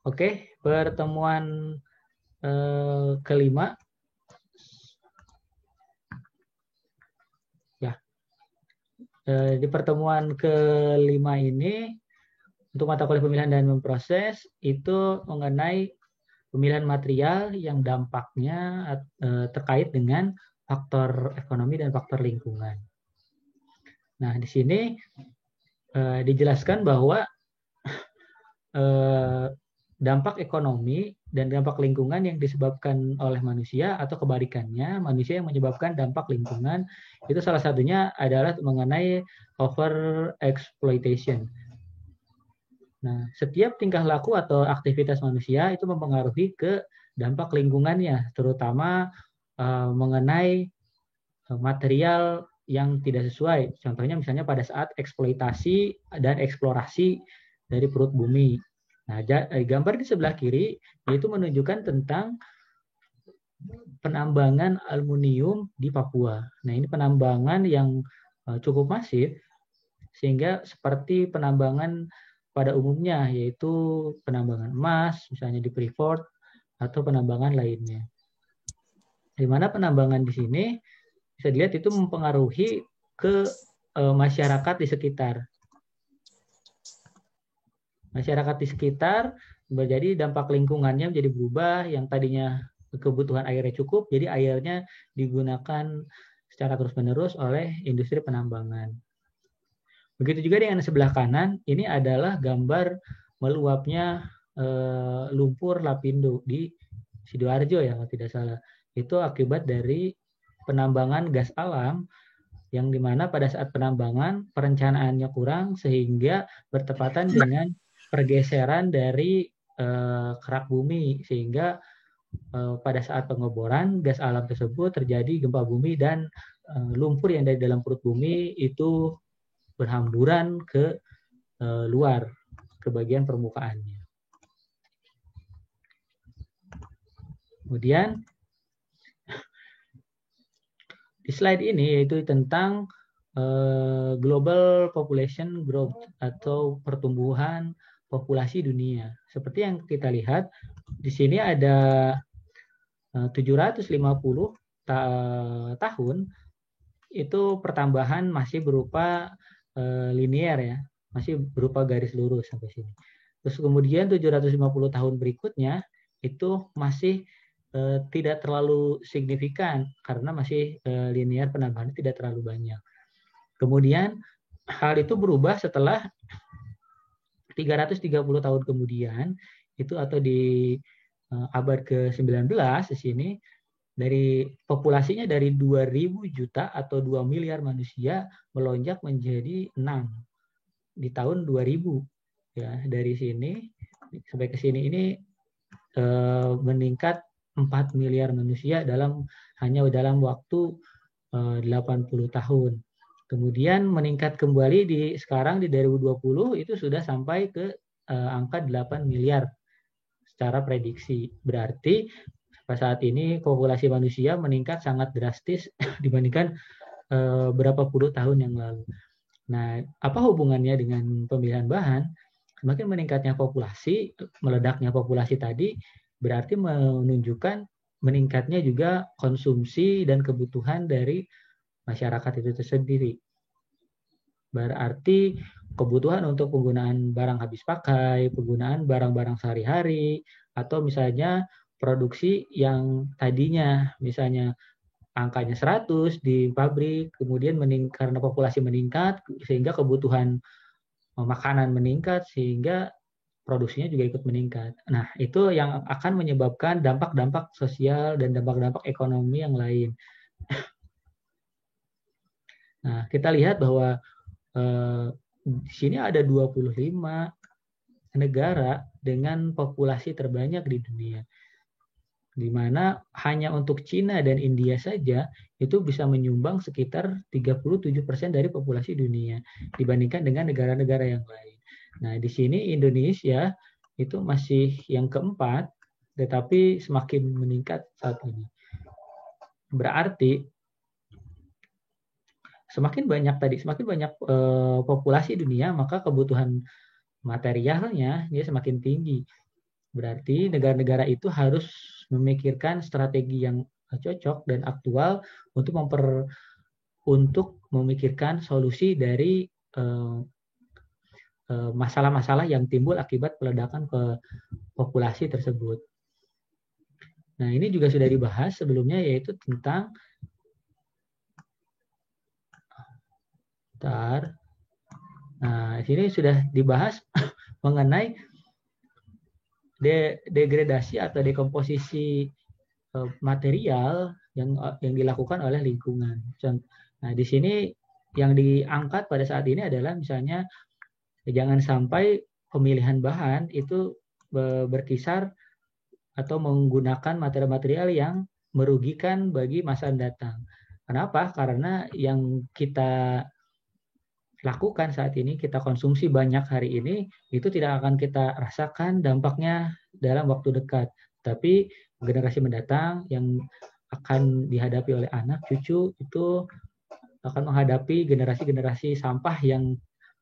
Oke, pertemuan kelima. Ya, di pertemuan kelima ini untuk mata kuliah pemilihan dan memproses itu mengenai pemilihan material yang dampaknya terkait dengan faktor ekonomi dan faktor lingkungan. Nah, di sini dijelaskan bahwa dampak ekonomi dan dampak lingkungan yang disebabkan oleh manusia atau kebalikannya, manusia yang menyebabkan dampak lingkungan, itu salah satunya adalah mengenai over exploitation. Nah, setiap tingkah laku atau aktivitas manusia itu mempengaruhi ke dampak lingkungannya, terutama mengenai material yang tidak sesuai. Contohnya misalnya pada saat eksploitasi dan eksplorasi dari perut bumi. Nah, gambar di sebelah kiri itu menunjukkan tentang penambangan aluminium di Papua. Nah, ini penambangan yang cukup masif, sehingga seperti penambangan pada umumnya, yaitu penambangan emas, misalnya di Freeport, atau penambangan lainnya. Di mana penambangan di sini bisa dilihat itu mempengaruhi ke masyarakat di sekitar. Masyarakat di sekitar menjadi dampak lingkungannya menjadi berubah, yang tadinya kebutuhan airnya cukup, jadi airnya digunakan secara terus-menerus oleh industri penambangan. Begitu juga dengan sebelah kanan, ini adalah gambar meluapnya lumpur Lapindo di Sidoarjo ya, kalau tidak salah. Itu akibat dari penambangan gas alam, yang dimana pada saat penambangan perencanaannya kurang sehingga bertepatan dengan pergeseran dari kerak bumi, sehingga pada saat pengeboran gas alam tersebut terjadi gempa bumi dan lumpur yang dari dalam perut bumi itu berhamburan ke luar, ke bagian permukaannya. Kemudian di slide ini yaitu tentang global population growth atau pertumbuhan populasi dunia. Seperti yang kita lihat di sini ada 750 tahun itu pertambahan masih berupa linear ya, masih berupa garis lurus sampai sini. Terus kemudian 750 tahun berikutnya itu masih tidak terlalu signifikan karena masih linear, penambahan tidak terlalu banyak. Kemudian hal itu berubah setelah 330 tahun kemudian, itu atau di abad ke-19 di sini, dari populasinya dari 2.000 juta atau 2 miliar manusia melonjak menjadi 6 di tahun 2000. Ya, dari sini sampai ke sini ini meningkat 4 miliar manusia hanya dalam waktu 80 tahun. Kemudian meningkat kembali sekarang di 2020 itu sudah sampai ke angka 8 miliar secara prediksi. Berarti pada saat ini populasi manusia meningkat sangat drastis dibandingkan berapa puluh tahun yang lalu. Nah, apa hubungannya dengan pemilihan bahan? Semakin meningkatnya populasi, meledaknya populasi tadi berarti menunjukkan meningkatnya juga konsumsi dan kebutuhan dari masyarakat itu sendiri. Berarti kebutuhan untuk penggunaan barang habis pakai, penggunaan barang-barang sehari-hari, atau misalnya produksi yang tadinya misalnya angkanya 100 di pabrik, kemudian karena populasi meningkat sehingga kebutuhan makanan meningkat, sehingga produksinya juga ikut meningkat. Nah, itu yang akan menyebabkan dampak-dampak sosial dan dampak-dampak ekonomi yang lain. Nah, kita lihat bahwa di sini ada 25 negara dengan populasi terbanyak di dunia, di mana hanya untuk Cina dan India saja itu bisa menyumbang sekitar 37% dari populasi dunia dibandingkan dengan negara-negara yang lain. Nah, di sini Indonesia itu masih yang keempat, tetapi semakin meningkat saat ini. Berarti semakin banyak populasi dunia, maka kebutuhan materialnya dia semakin tinggi. Berarti negara-negara itu harus memikirkan strategi yang cocok dan aktual untuk memikirkan solusi dari masalah-masalah yang timbul akibat peledakan populasi tersebut. Nah, ini juga sudah dibahas sebelumnya, yaitu tentang Nah, sini sudah dibahas mengenai degradasi atau dekomposisi material yang dilakukan oleh lingkungan. Nah, di sini yang diangkat pada saat ini adalah misalnya jangan sampai pemilihan bahan itu berkisar atau menggunakan material-material yang merugikan bagi masa datang. Kenapa? Karena yang kita lakukan saat ini, kita konsumsi banyak hari ini, itu tidak akan kita rasakan dampaknya dalam waktu dekat. Tapi generasi mendatang yang akan dihadapi oleh anak, cucu, itu akan menghadapi generasi-generasi sampah yang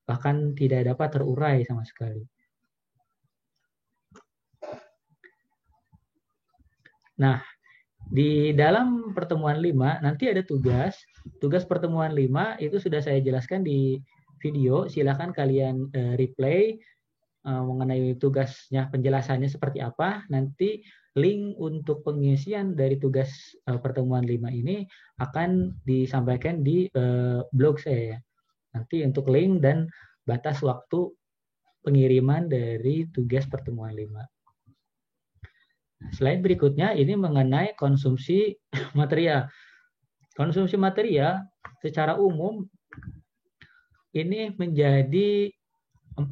bahkan tidak dapat terurai sama sekali. Nah, di dalam pertemuan 5 nanti ada tugas. Tugas pertemuan 5 itu sudah saya jelaskan di video. Silakan kalian replay mengenai tugasnya, penjelasannya seperti apa. Nanti link untuk pengisian dari tugas pertemuan 5 ini akan disampaikan di blog saya. Nanti untuk link dan batas waktu pengiriman dari tugas pertemuan 5. Slide berikutnya ini mengenai konsumsi material. Konsumsi material secara umum ini menjadi 4.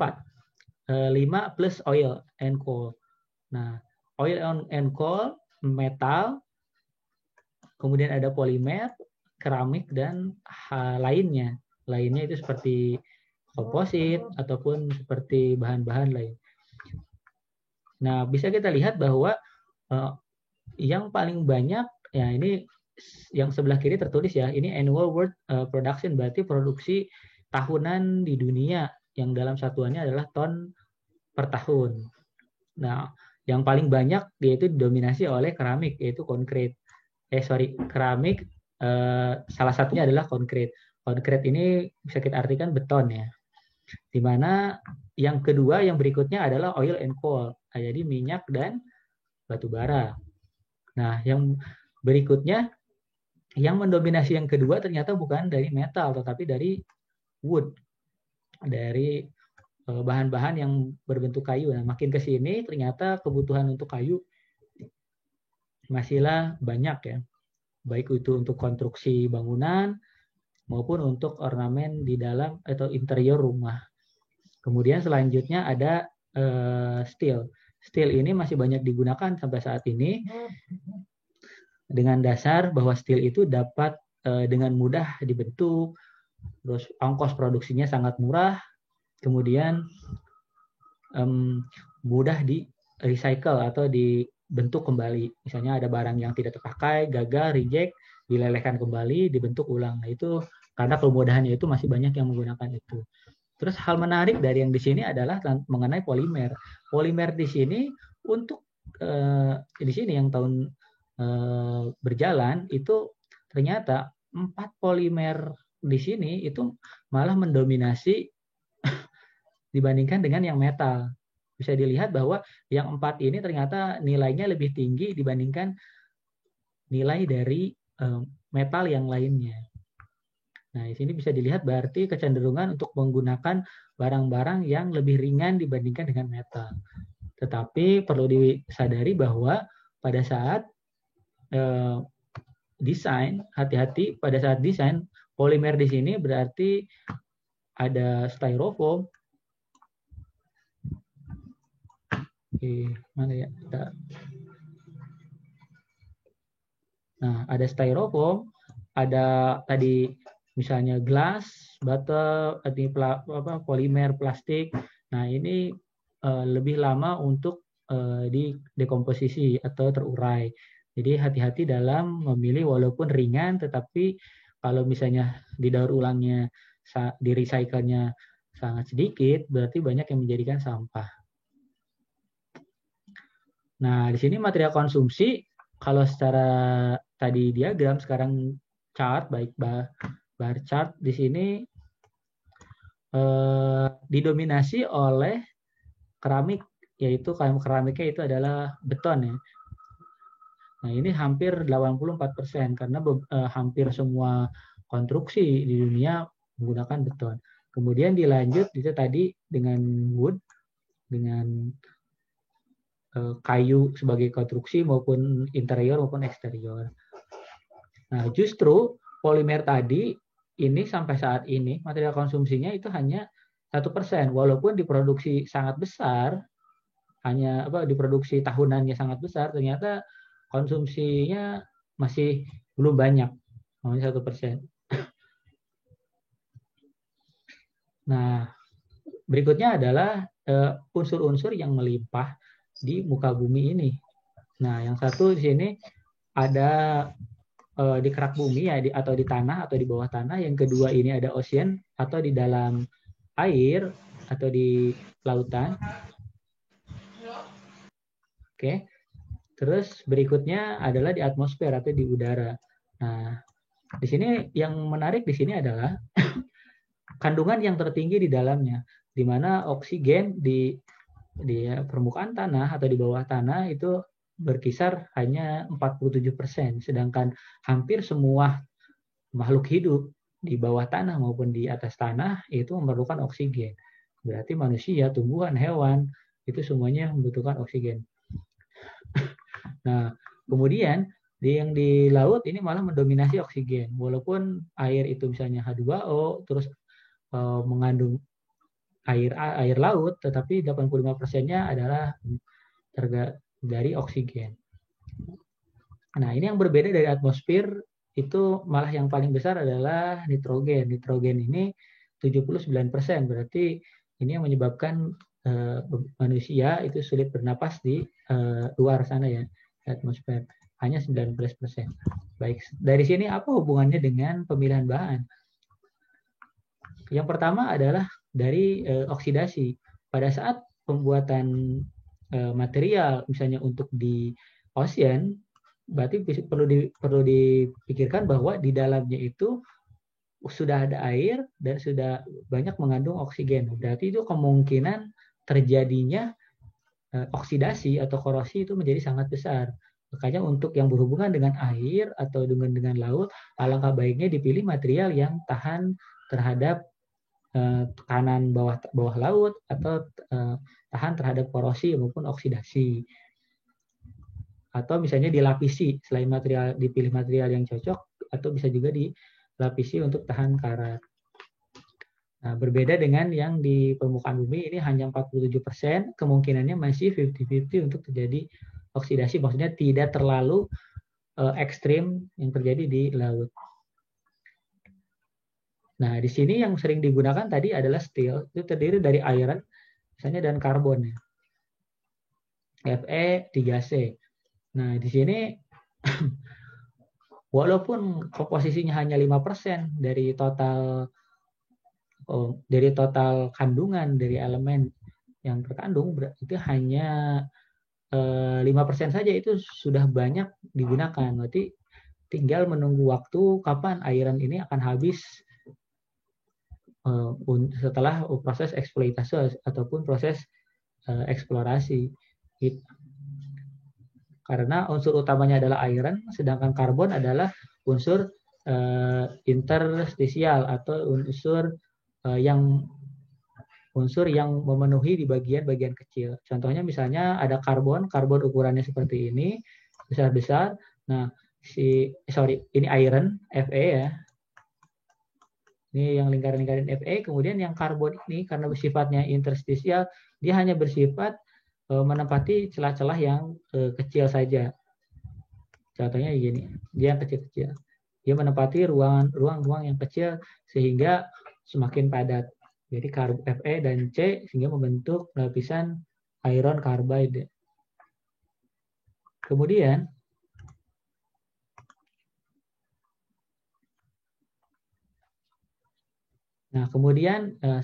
5 plus oil and coal. Nah, oil and coal, metal, kemudian ada polimer, keramik, dan lainnya. Lainnya itu seperti komposit ataupun seperti bahan-bahan lain. Nah, bisa kita lihat bahwa yang paling banyak, ya ini yang sebelah kiri tertulis ya, ini annual world production, berarti produksi tahunan di dunia yang dalam satuannya adalah ton per tahun. Nah, yang paling banyak yaitu didominasi oleh keramik, yaitu keramik, salah satunya adalah konkrit. Konkrit ini bisa kita artikan beton ya. Di mana yang kedua, yang berikutnya adalah oil and coal, jadi minyak dan batu bara. Nah, yang berikutnya, yang mendominasi yang kedua ternyata bukan dari metal, tetapi dari wood, dari bahan-bahan yang berbentuk kayu. Nah, makin ke sini ternyata kebutuhan untuk kayu masihlah banyak ya, baik itu untuk konstruksi bangunan maupun untuk ornamen di dalam atau interior rumah. Kemudian selanjutnya ada steel. Steel ini masih banyak digunakan sampai saat ini dengan dasar bahwa steel itu dapat dengan mudah dibentuk, terus ongkos produksinya sangat murah, kemudian mudah di recycle atau dibentuk kembali. Misalnya ada barang yang tidak terpakai, gagal, reject, dilelehkan kembali, dibentuk ulang. Nah, itu karena kemudahannya itu masih banyak yang menggunakan itu. Terus hal menarik dari yang di sini adalah mengenai polimer. Polimer di sini untuk di sini yang tahun berjalan itu ternyata 4 polimer di sini itu malah mendominasi dibandingkan dengan yang metal. Bisa dilihat bahwa yang 4 ini ternyata nilainya lebih tinggi dibandingkan nilai dari metal yang lainnya. Nah, di sini bisa dilihat berarti kecenderungan untuk menggunakan barang-barang yang lebih ringan dibandingkan dengan metal. Tetapi perlu disadari bahwa pada saat desain, hati-hati pada saat desain, polimer di sini berarti ada styrofoam. Mana ya? Nah, ada styrofoam, ada tadi misalnya glass, bottle, polimer, plastik. Nah, ini lebih lama untuk dekomposisi atau terurai. Jadi hati-hati dalam memilih, walaupun ringan, tetapi kalau misalnya didaur ulangnya, di recycle-nya sangat sedikit, berarti banyak yang menjadikan sampah. Nah, di sini material konsumsi, kalau secara tadi diagram, sekarang chart, baik bar chart di sini didominasi oleh keramik, yaitu keramiknya itu adalah beton ya. Nah, ini hampir 84% karena hampir semua konstruksi di dunia menggunakan beton. Kemudian dilanjut itu tadi dengan wood, dengan kayu sebagai konstruksi maupun interior maupun eksterior. Nah, justru polimer tadi ini sampai saat ini material konsumsinya itu hanya 1%, walaupun diproduksi sangat besar, hanya diproduksi tahunannya sangat besar, ternyata konsumsinya masih belum banyak, hanya 1%. Nah, berikutnya adalah unsur-unsur yang melimpah di muka bumi ini. Nah, yang satu di sini ada di kerak bumi ya, atau di tanah atau di bawah tanah. Yang kedua ini ada ocean atau di dalam air atau di lautan. Oke. Terus berikutnya adalah di atmosfer atau di udara. Nah, di sini yang menarik di sini adalah kandungan yang tertinggi di dalamnya, di mana oksigen di permukaan tanah atau di bawah tanah itu berkisar hanya 47%, sedangkan hampir semua makhluk hidup di bawah tanah maupun di atas tanah itu memerlukan oksigen. Berarti manusia, tumbuhan, hewan itu semuanya membutuhkan oksigen. Nah, kemudian yang di laut ini malah mendominasi oksigen. Walaupun air itu misalnya H2O, terus mengandung air laut, tetapi 85%-nya adalah dari oksigen. Nah, ini yang berbeda dari atmosfer, itu malah yang paling besar adalah nitrogen. Nitrogen ini 79%, berarti ini yang menyebabkan manusia itu sulit bernapas di luar sana ya, atmosfer. Hanya 19%. Baik, dari sini apa hubungannya dengan pemilihan bahan? Yang pertama adalah dari oksidasi. Pada saat pembuatan material, misalnya untuk di ocean, berarti perlu dipikirkan bahwa di dalamnya itu sudah ada air dan sudah banyak mengandung oksigen. Berarti itu kemungkinan terjadinya oksidasi atau korosi itu menjadi sangat besar. Makanya untuk yang berhubungan dengan air atau dengan laut, alangkah baiknya dipilih material yang tahan terhadap tekanan bawah laut atau tahan terhadap korosi maupun oksidasi. Atau misalnya dilapisi, selain dipilih material yang cocok, atau bisa juga dilapisi untuk tahan karat. Nah, berbeda dengan yang di permukaan bumi, ini hanya 47%, kemungkinannya masih 50-50 untuk terjadi oksidasi, maksudnya tidak terlalu ekstrim yang terjadi di laut. Nah, di sini yang sering digunakan tadi adalah steel, itu terdiri dari iron, misalnya, dan karbon ya. Fe3C. Nah, di sini walaupun komposisinya hanya 5% dari total kandungan dari elemen yang terkandung, itu hanya 5% saja, itu sudah banyak digunakan. Berarti tinggal menunggu waktu kapan iron ini akan habis setelah proses eksploitasi ataupun proses eksplorasi. Karena unsur utamanya adalah iron, sedangkan karbon adalah unsur interstisial atau unsur yang memenuhi di bagian-bagian kecil. Contohnya misalnya ada karbon ukurannya seperti ini, besar-besar. Nah, ini iron, Fe ya. Ini yang lingkaran-lingkaran Fe, kemudian yang karbon ini karena bersifatnya interstisial, dia hanya bersifat menempati celah-celah yang kecil saja. Contohnya gini, dia yang kecil-kecil. Dia menempati ruang-ruang yang kecil sehingga semakin padat. Jadi Fe dan C sehingga membentuk lapisan iron carbide. Kemudian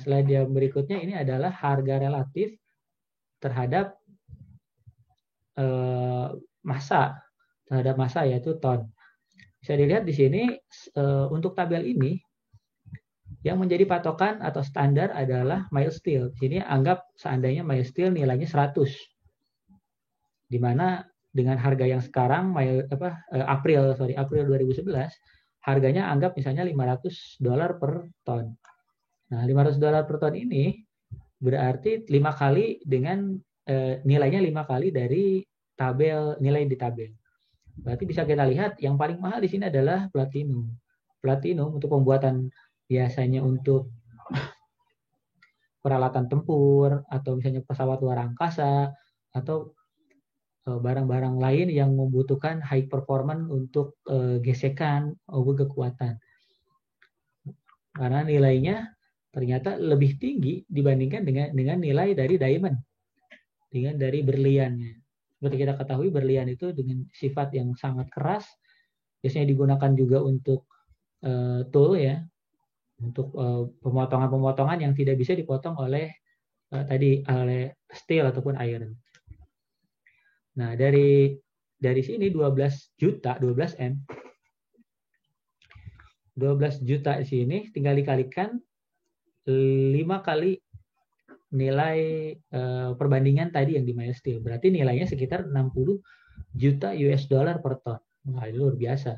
slide yang berikutnya ini adalah harga relatif terhadap massa, terhadap massa yaitu ton. Bisa dilihat di sini untuk tabel ini yang menjadi patokan atau standar adalah mild steel. Di sini anggap seandainya mild steel nilainya 100. Di mana dengan harga yang sekarang April 2011 harganya anggap misalnya $500 per ton. Nah, $500 per ton ini berarti 5 kali dengan nilainya 5 kali dari nilai di tabel. Berarti bisa kita lihat yang paling mahal di sini adalah platinum. Platinum untuk pembuatan biasanya untuk peralatan tempur atau misalnya pesawat luar angkasa atau barang-barang lain yang membutuhkan high performance untuk gesekan kekuatan. Karena nilainya ternyata lebih tinggi dibandingkan dengan nilai dari diamond, dengan dari berliannya. Seperti kita ketahui berlian itu dengan sifat yang sangat keras, biasanya digunakan juga untuk tool ya, untuk pemotongan-pemotongan yang tidak bisa dipotong oleh steel ataupun iron. Nah, dari sini 12 M. 12 juta di sini tinggal dikalikan 5 kali nilai perbandingan tadi yang di mild steel. Berarti nilainya sekitar 60 juta US dollar per ton. Nah, luar biasa.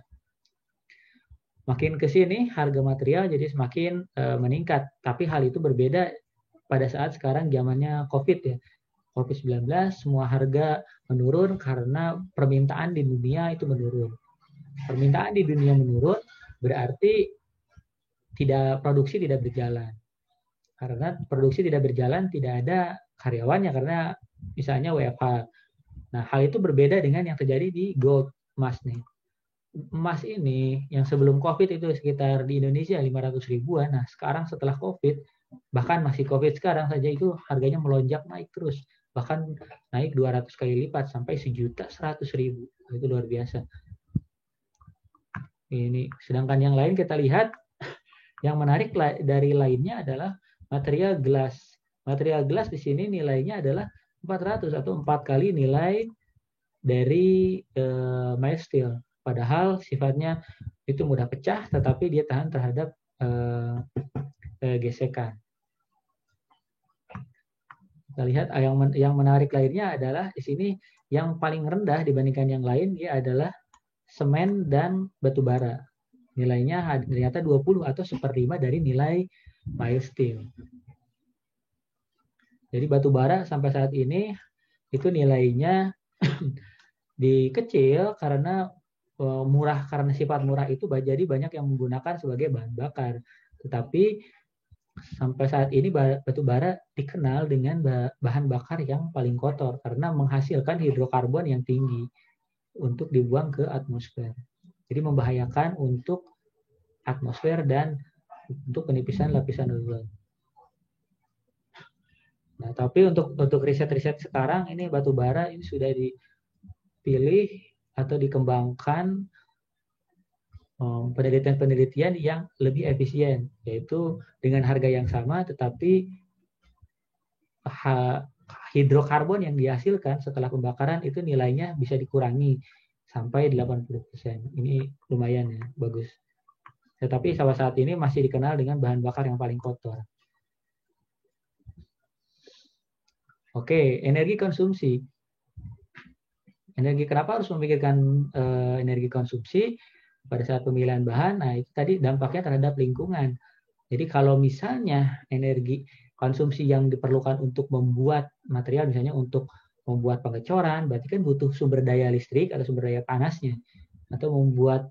Makin ke sini harga material jadi semakin meningkat. Tapi hal itu berbeda pada saat sekarang zamannya COVID ya. COVID-19 semua harga menurun karena permintaan di dunia itu menurun. Permintaan di dunia menurun berarti produksi tidak berjalan. Karena produksi tidak berjalan tidak ada karyawannya karena misalnya WFH. Nah, hal itu berbeda dengan yang terjadi di gold, emas nih. Emas ini yang sebelum COVID itu sekitar di Indonesia 500 ribuan. Nah, sekarang setelah COVID, bahkan masih COVID sekarang saja itu harganya melonjak naik terus. Bahkan naik 200 kali lipat sampai 1.100.000. Itu luar biasa. Ini sedangkan yang lain kita lihat yang menarik dari lainnya adalah material gelas. Material gelas di sini nilainya adalah 400 atau 4 kali nilai dari mild steel. Padahal sifatnya itu mudah pecah tetapi dia tahan terhadap gesekan. Kita lihat yang menarik lainnya adalah di sini yang paling rendah dibandingkan yang lain dia adalah semen dan batu bara. Nilainya ternyata 20 atau 1/5 dari nilai mild steel. Jadi batu bara sampai saat ini itu nilainya kecil karena murah, karena sifat murah itu jadi banyak yang menggunakan sebagai bahan bakar. Tetapi sampai saat ini batu bara dikenal dengan bahan bakar yang paling kotor karena menghasilkan hidrokarbon yang tinggi untuk dibuang ke atmosfer. Jadi membahayakan untuk atmosfer dan untuk penipisan lapisan ozon. Nah, tapi untuk riset-riset sekarang ini batu bara ini sudah dipilih atau dikembangkan penelitian-penelitian yang lebih efisien, yaitu dengan harga yang sama tetapi hidrokarbon yang dihasilkan setelah pembakaran itu nilainya bisa dikurangi sampai 80%. Ini lumayan ya, bagus. Tetapi sampai saat ini masih dikenal dengan bahan bakar yang paling kotor. Oke, energi konsumsi. Kenapa harus memikirkan energi konsumsi pada saat pemilihan bahan? Nah, itu tadi dampaknya terhadap lingkungan. Jadi kalau misalnya energi konsumsi yang diperlukan untuk membuat material, misalnya untuk membuat pengecoran, berarti kan butuh sumber daya listrik atau sumber daya panasnya. Atau membuat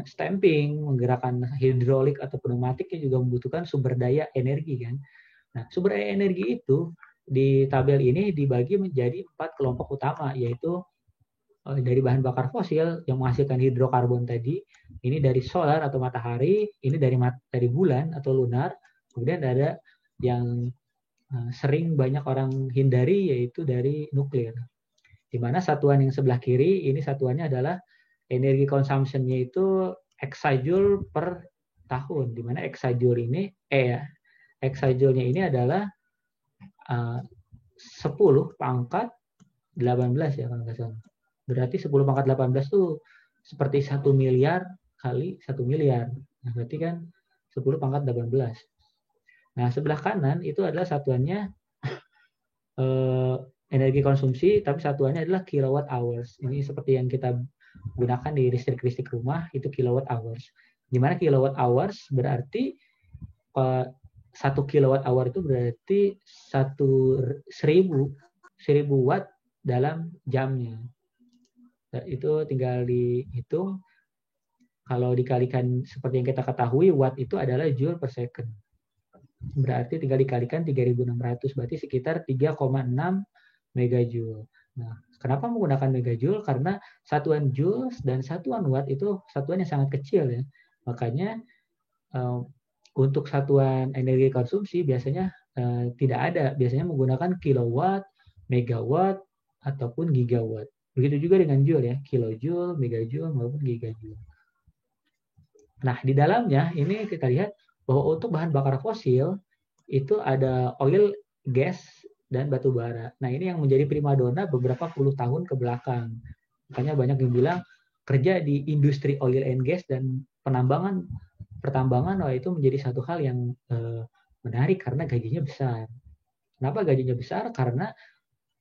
stamping, menggerakkan hidrolik atau pneumatiknya juga membutuhkan sumber daya energi kan. Nah, sumber daya energi itu di tabel ini dibagi menjadi 4 kelompok utama, yaitu dari bahan bakar fosil yang menghasilkan hidrokarbon tadi, ini dari solar atau matahari, ini dari bulan atau lunar, kemudian ada yang sering banyak orang hindari yaitu dari nuklir. Di mana satuan yang sebelah kiri ini satuannya adalah energi consumption-nya itu exajoule per tahun, di mana exajoule ini exajoule-nya ini adalah 10 pangkat 18 ya kalau nggak salah. Berarti 10 pangkat 18 tuh seperti 1 miliar kali 1 miliar. Nah, berarti kan 10 pangkat 18. Nah, sebelah kanan itu adalah satuannya energi konsumsi, tapi satuannya adalah kilowatt hours. Ini seperti yang kita gunakan di listrik rumah, itu kilowatt hours. Di mana kilowatt hours berarti 1 kilowatt hour itu berarti 1000 watt dalam jamnya. Nah, itu tinggal dihitung. Kalau dikalikan seperti yang kita ketahui, watt itu adalah joule per second. Berarti tinggal dikalikan 3.600, berarti sekitar 3,6 megajoule. Nah, kenapa menggunakan megajoule? Karena satuan joules dan satuan watt itu satuan yang sangat kecil ya. Makanya untuk satuan energi konsumsi biasanya tidak ada. Biasanya menggunakan kilowatt, megawatt, ataupun gigawatt. Begitu juga dengan joule ya, kilojoule, megajoule, maupun gigajoule. Nah, di dalamnya ini kita lihat bahwa untuk bahan bakar fosil itu ada oil, gas, dan batu bara. Nah, ini yang menjadi primadona beberapa puluh tahun ke belakang. Makanya banyak yang bilang kerja di industri oil and gas dan pertambangan itu menjadi satu hal yang menarik karena gajinya besar. Kenapa gajinya besar? Karena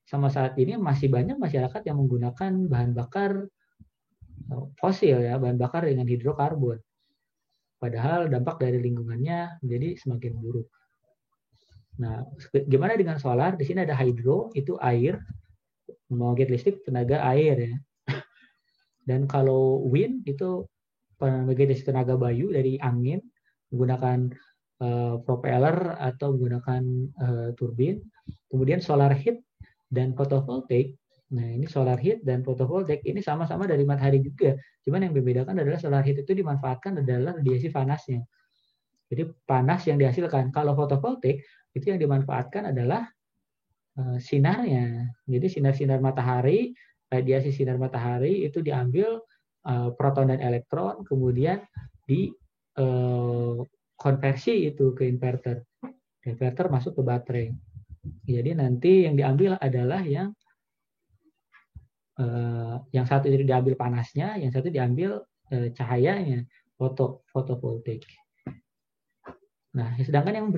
sama saat ini masih banyak masyarakat yang menggunakan bahan bakar fosil ya, bahan bakar dengan hidrokarbon. Padahal dampak dari lingkungannya menjadi semakin buruk. Nah, gimana dengan solar? Di sini ada hydro, itu air, membangkit listrik tenaga air ya. Dan kalau wind itu pembangkit listrik tenaga bayu dari angin menggunakan propeller atau menggunakan turbin. Kemudian solar heat dan photovoltaic. Nah, ini solar heat dan photovoltaic ini sama-sama dari matahari juga. Cuman yang membedakan adalah solar heat itu dimanfaatkan adalah radiasi panasnya. Jadi panas yang dihasilkan. Kalau fotovoltaik itu yang dimanfaatkan adalah sinarnya. Jadi sinar-sinar matahari, radiasi sinar matahari itu diambil proton dan elektron, kemudian konversi itu ke inverter. Inverter masuk ke baterai. Jadi nanti yang diambil adalah yang satu itu diambil panasnya, yang satu diambil cahayanya, fotovoltaik. Nah, sedangkan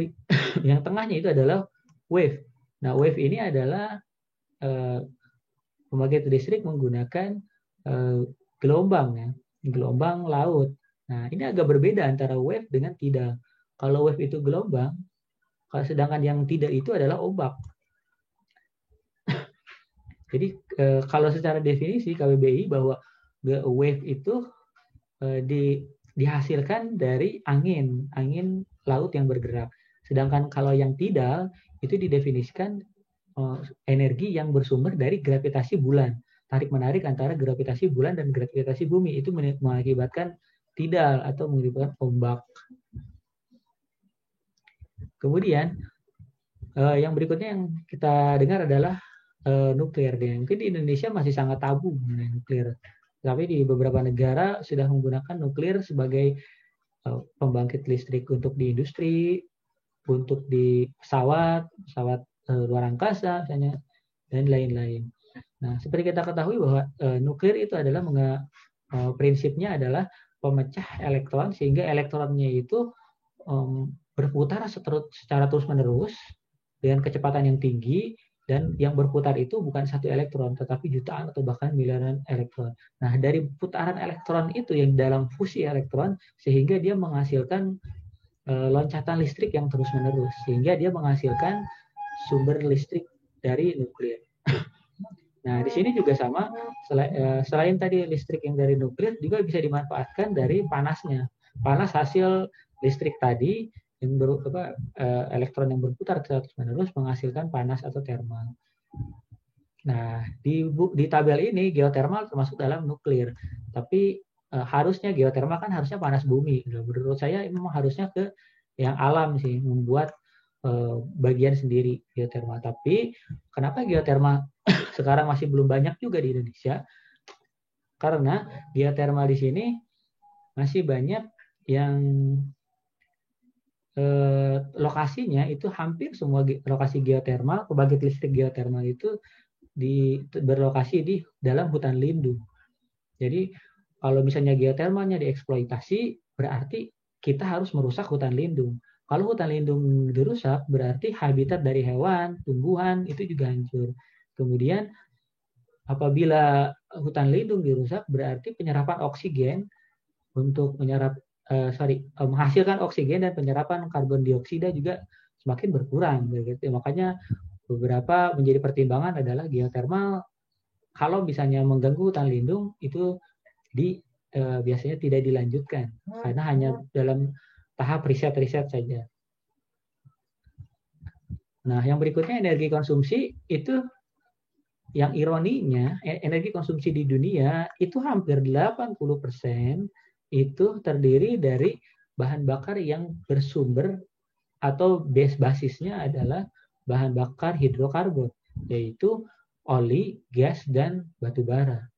yang tengahnya itu adalah wave. Nah, wave ini adalah pembangkit listrik menggunakan gelombang ya, gelombang laut. Nah, ini agak berbeda antara wave dengan tidal. Kalau wave itu gelombang, sedangkan yang tidak itu adalah ombak. Jadi kalau secara definisi KBBI bahwa wave itu dihasilkan dari angin laut yang bergerak. Sedangkan kalau yang tidal itu didefinisikan energi yang bersumber dari gravitasi bulan. Tarik-menarik antara gravitasi bulan dan gravitasi bumi itu mengakibatkan tidal atau mengakibatkan ombak. Kemudian yang berikutnya yang kita dengar adalah nuklir. Mungkin di Indonesia masih sangat tabu mengenai nuklir. Tapi di beberapa negara sudah menggunakan nuklir sebagai pembangkit listrik untuk di industri, untuk di pesawat luar angkasa misalnya, dan lain-lain. Nah, seperti kita ketahui bahwa nuklir itu adalah prinsipnya adalah pemecah elektron sehingga elektronnya itu berputar secara terus-menerus dengan kecepatan yang tinggi. Dan yang berputar itu bukan satu elektron, tetapi jutaan atau bahkan miliaran elektron. Nah, dari putaran elektron itu yang dalam fusi elektron, sehingga dia menghasilkan loncatan listrik yang terus-menerus. Sehingga dia menghasilkan sumber listrik dari nuklir. Nah, di sini juga sama, selain tadi listrik yang dari nuklir, juga bisa dimanfaatkan dari panasnya. Panas hasil listrik tadi, yang elektron yang berputar terus-menerus menghasilkan panas atau termal. Nah, di tabel ini geotermal termasuk dalam nuklir. Tapi harusnya geotermal kan harusnya panas bumi. Menurut saya memang harusnya ke yang alam sih, membuat bagian sendiri geotermal. Tapi kenapa geotermal sekarang masih belum banyak juga di Indonesia? Karena geotermal di sini masih banyak yang lokasinya itu hampir semua lokasi geotermal, pembangkit listrik geotermal itu berlokasi di dalam hutan lindung. Jadi kalau misalnya geotermalnya dieksploitasi, berarti kita harus merusak hutan lindung. Kalau hutan lindung dirusak, berarti habitat dari hewan, tumbuhan itu juga hancur. Kemudian apabila hutan lindung dirusak, berarti penyerapan oksigen untuk menghasilkan oksigen dan penyerapan karbon dioksida juga semakin berkurang. Begitu. Makanya beberapa menjadi pertimbangan adalah geotermal kalau misalnya mengganggu hutan lindung itu biasanya tidak dilanjutkan karena hanya dalam tahap riset-riset saja. Nah, yang berikutnya energi konsumsi itu yang ironinya energi konsumsi di dunia itu hampir 80% itu terdiri dari bahan bakar yang bersumber atau basisnya adalah bahan bakar hidrokarbon, yaitu oli, gas, dan batu bara.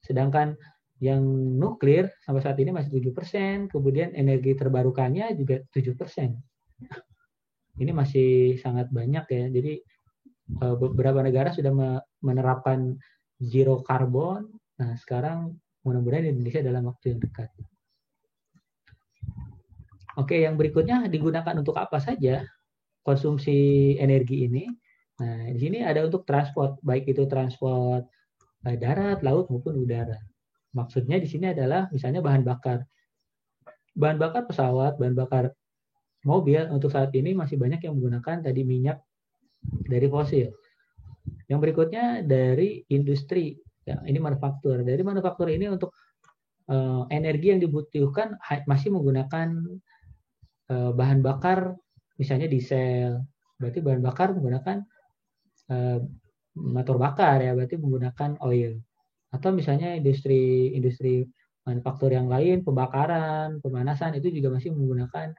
Sedangkan yang nuklir sampai saat ini masih 7%, kemudian energi terbarukannya juga 7%. Ini masih sangat banyak ya. Jadi beberapa negara sudah menerapkan zero carbon. Nah, sekarang mudah-mudahan Indonesia dalam waktu yang dekat. Oke, yang berikutnya digunakan untuk apa saja konsumsi energi ini? Nah, di sini ada untuk transport, baik itu transport darat, laut maupun udara. Maksudnya di sini adalah misalnya bahan bakar. Bahan bakar pesawat, bahan bakar mobil untuk saat ini masih banyak yang menggunakan tadi minyak dari fosil. Yang berikutnya dari industri. Ya, ini manufaktur. Dari manufaktur ini untuk energi yang dibutuhkan masih menggunakan bahan bakar misalnya diesel. Berarti bahan bakar menggunakan motor bakar ya, berarti menggunakan oil. Atau misalnya industri manufaktur yang lain, pembakaran, pemanasan itu juga masih menggunakan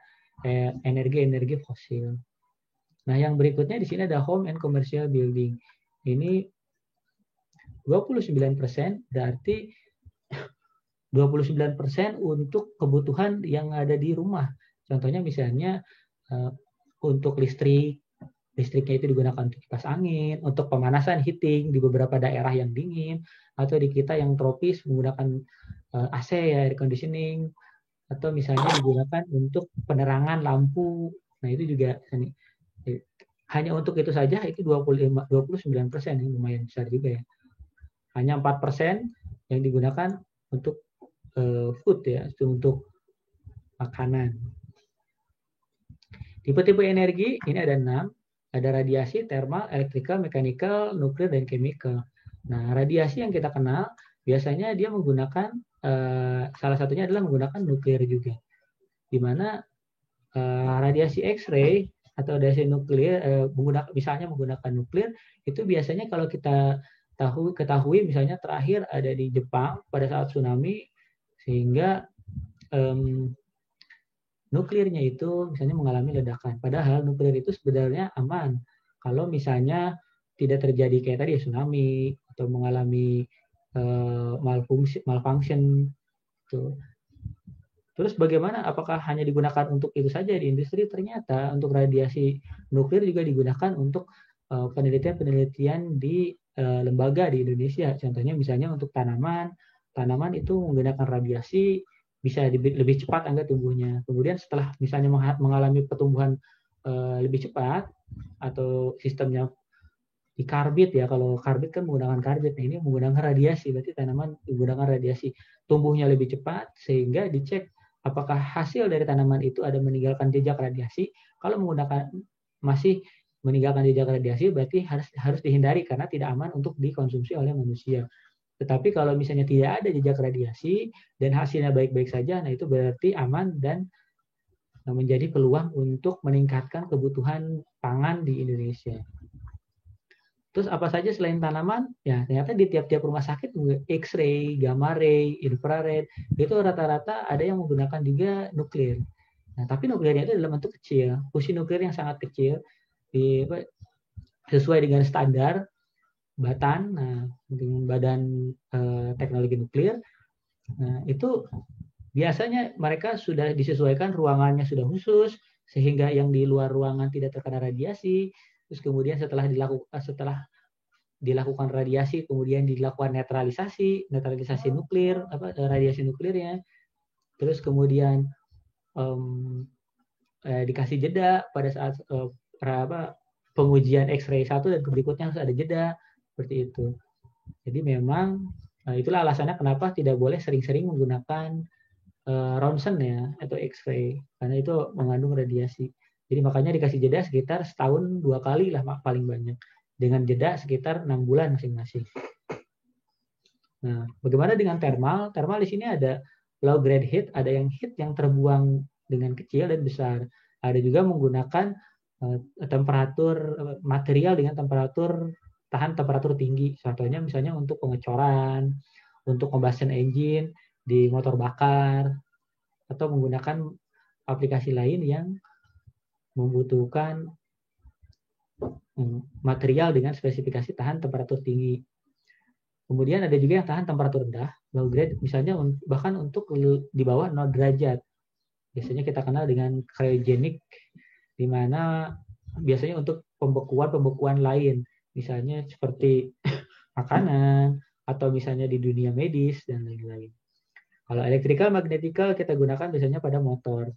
energi-energi fosil. Nah, yang berikutnya di sini ada home and commercial building. Ini 29%, berarti 29% untuk kebutuhan yang ada di rumah. Contohnya misalnya untuk listriknya itu digunakan untuk kipas angin, untuk pemanasan heating di beberapa daerah yang dingin, atau di kita yang tropis menggunakan AC ya, air conditioning, atau misalnya digunakan untuk penerangan lampu. Nah, itu juga hanya untuk itu saja itu 29%, yang lumayan besar juga ya. Hanya 4% yang digunakan untuk food ya, untuk makanan. Tipe-tipe energi ini ada 6. Ada radiasi, thermal, electrical, mechanical, nuklir, dan chemical. Nah, radiasi yang kita kenal biasanya dia menggunakan salah satunya adalah menggunakan nuklir juga. Di mana radiasi X-ray atau radiasi nuklir misalnya menggunakan nuklir itu biasanya kalau kita ketahui misalnya terakhir ada di Jepang pada saat tsunami, sehingga nuklirnya itu misalnya mengalami ledakan. Padahal nuklir itu sebenarnya aman. Kalau misalnya tidak terjadi kayak tadi ya, tsunami atau mengalami malfunction. Tuh. Terus bagaimana? Apakah hanya digunakan untuk itu saja di industri? Ternyata untuk radiasi nuklir juga digunakan untuk penelitian-penelitian di lembaga di Indonesia. Contohnya misalnya untuk tanaman itu menggunakan radiasi bisa lebih cepat angka tumbuhnya. Kemudian setelah misalnya mengalami pertumbuhan lebih cepat atau sistemnya di karbit ya, kalau karbit kan menggunakan karbit, nah ini menggunakan radiasi, berarti tanaman menggunakan radiasi, tumbuhnya lebih cepat sehingga dicek apakah hasil dari tanaman itu ada meninggalkan jejak radiasi. Kalau masih meninggalkan jejak radiasi berarti harus dihindari karena tidak aman untuk dikonsumsi oleh manusia. Tetapi kalau misalnya tidak ada jejak radiasi dan hasilnya baik-baik saja, nah itu berarti aman dan menjadi peluang untuk meningkatkan kebutuhan pangan di Indonesia. Terus apa saja selain tanaman? Ya, ternyata di tiap-tiap rumah sakit X-ray, gamma ray, infrared, itu rata-rata ada yang menggunakan juga nuklir. Nah, tapi nuklirnya itu dalam bentuk kecil, fusi nuklir yang sangat kecil, sesuai dengan standar Batan, dengan Badan Teknologi Nuklir. Nah, itu biasanya mereka sudah disesuaikan, ruangannya sudah khusus sehingga yang di luar ruangan tidak terkena radiasi. Terus kemudian setelah dilakukan radiasi, kemudian dilakukan netralisasi nuklir, radiasi nuklirnya, terus kemudian dikasih jeda pada saat pengujian X-ray 1 dan berikutnya harus ada jeda seperti itu. Jadi memang itulah alasannya kenapa tidak boleh sering-sering menggunakan ronsen ya atau X-ray, karena itu mengandung radiasi. Jadi makanya dikasih jeda sekitar setahun 2 kali lah paling banyak, dengan jeda sekitar 6 bulan masing-masing. Nah, bagaimana dengan thermal? Thermal di sini ada low grade heat, ada yang heat yang terbuang dengan kecil dan besar. Ada juga menggunakan temperatur material dengan tahan temperatur tinggi. Contohnya misalnya untuk pengecoran, untuk combustion engine di motor bakar, atau menggunakan aplikasi lain yang membutuhkan material dengan spesifikasi tahan temperatur tinggi. Kemudian ada juga yang tahan temperatur rendah, low grade, misalnya bahkan untuk di bawah 0 derajat. Biasanya kita kenal dengan cryogenic, di mana biasanya untuk pembekuan lain, misalnya seperti makanan, atau misalnya di dunia medis, dan lain-lain. Kalau electrical, magnetical kita gunakan biasanya pada motor.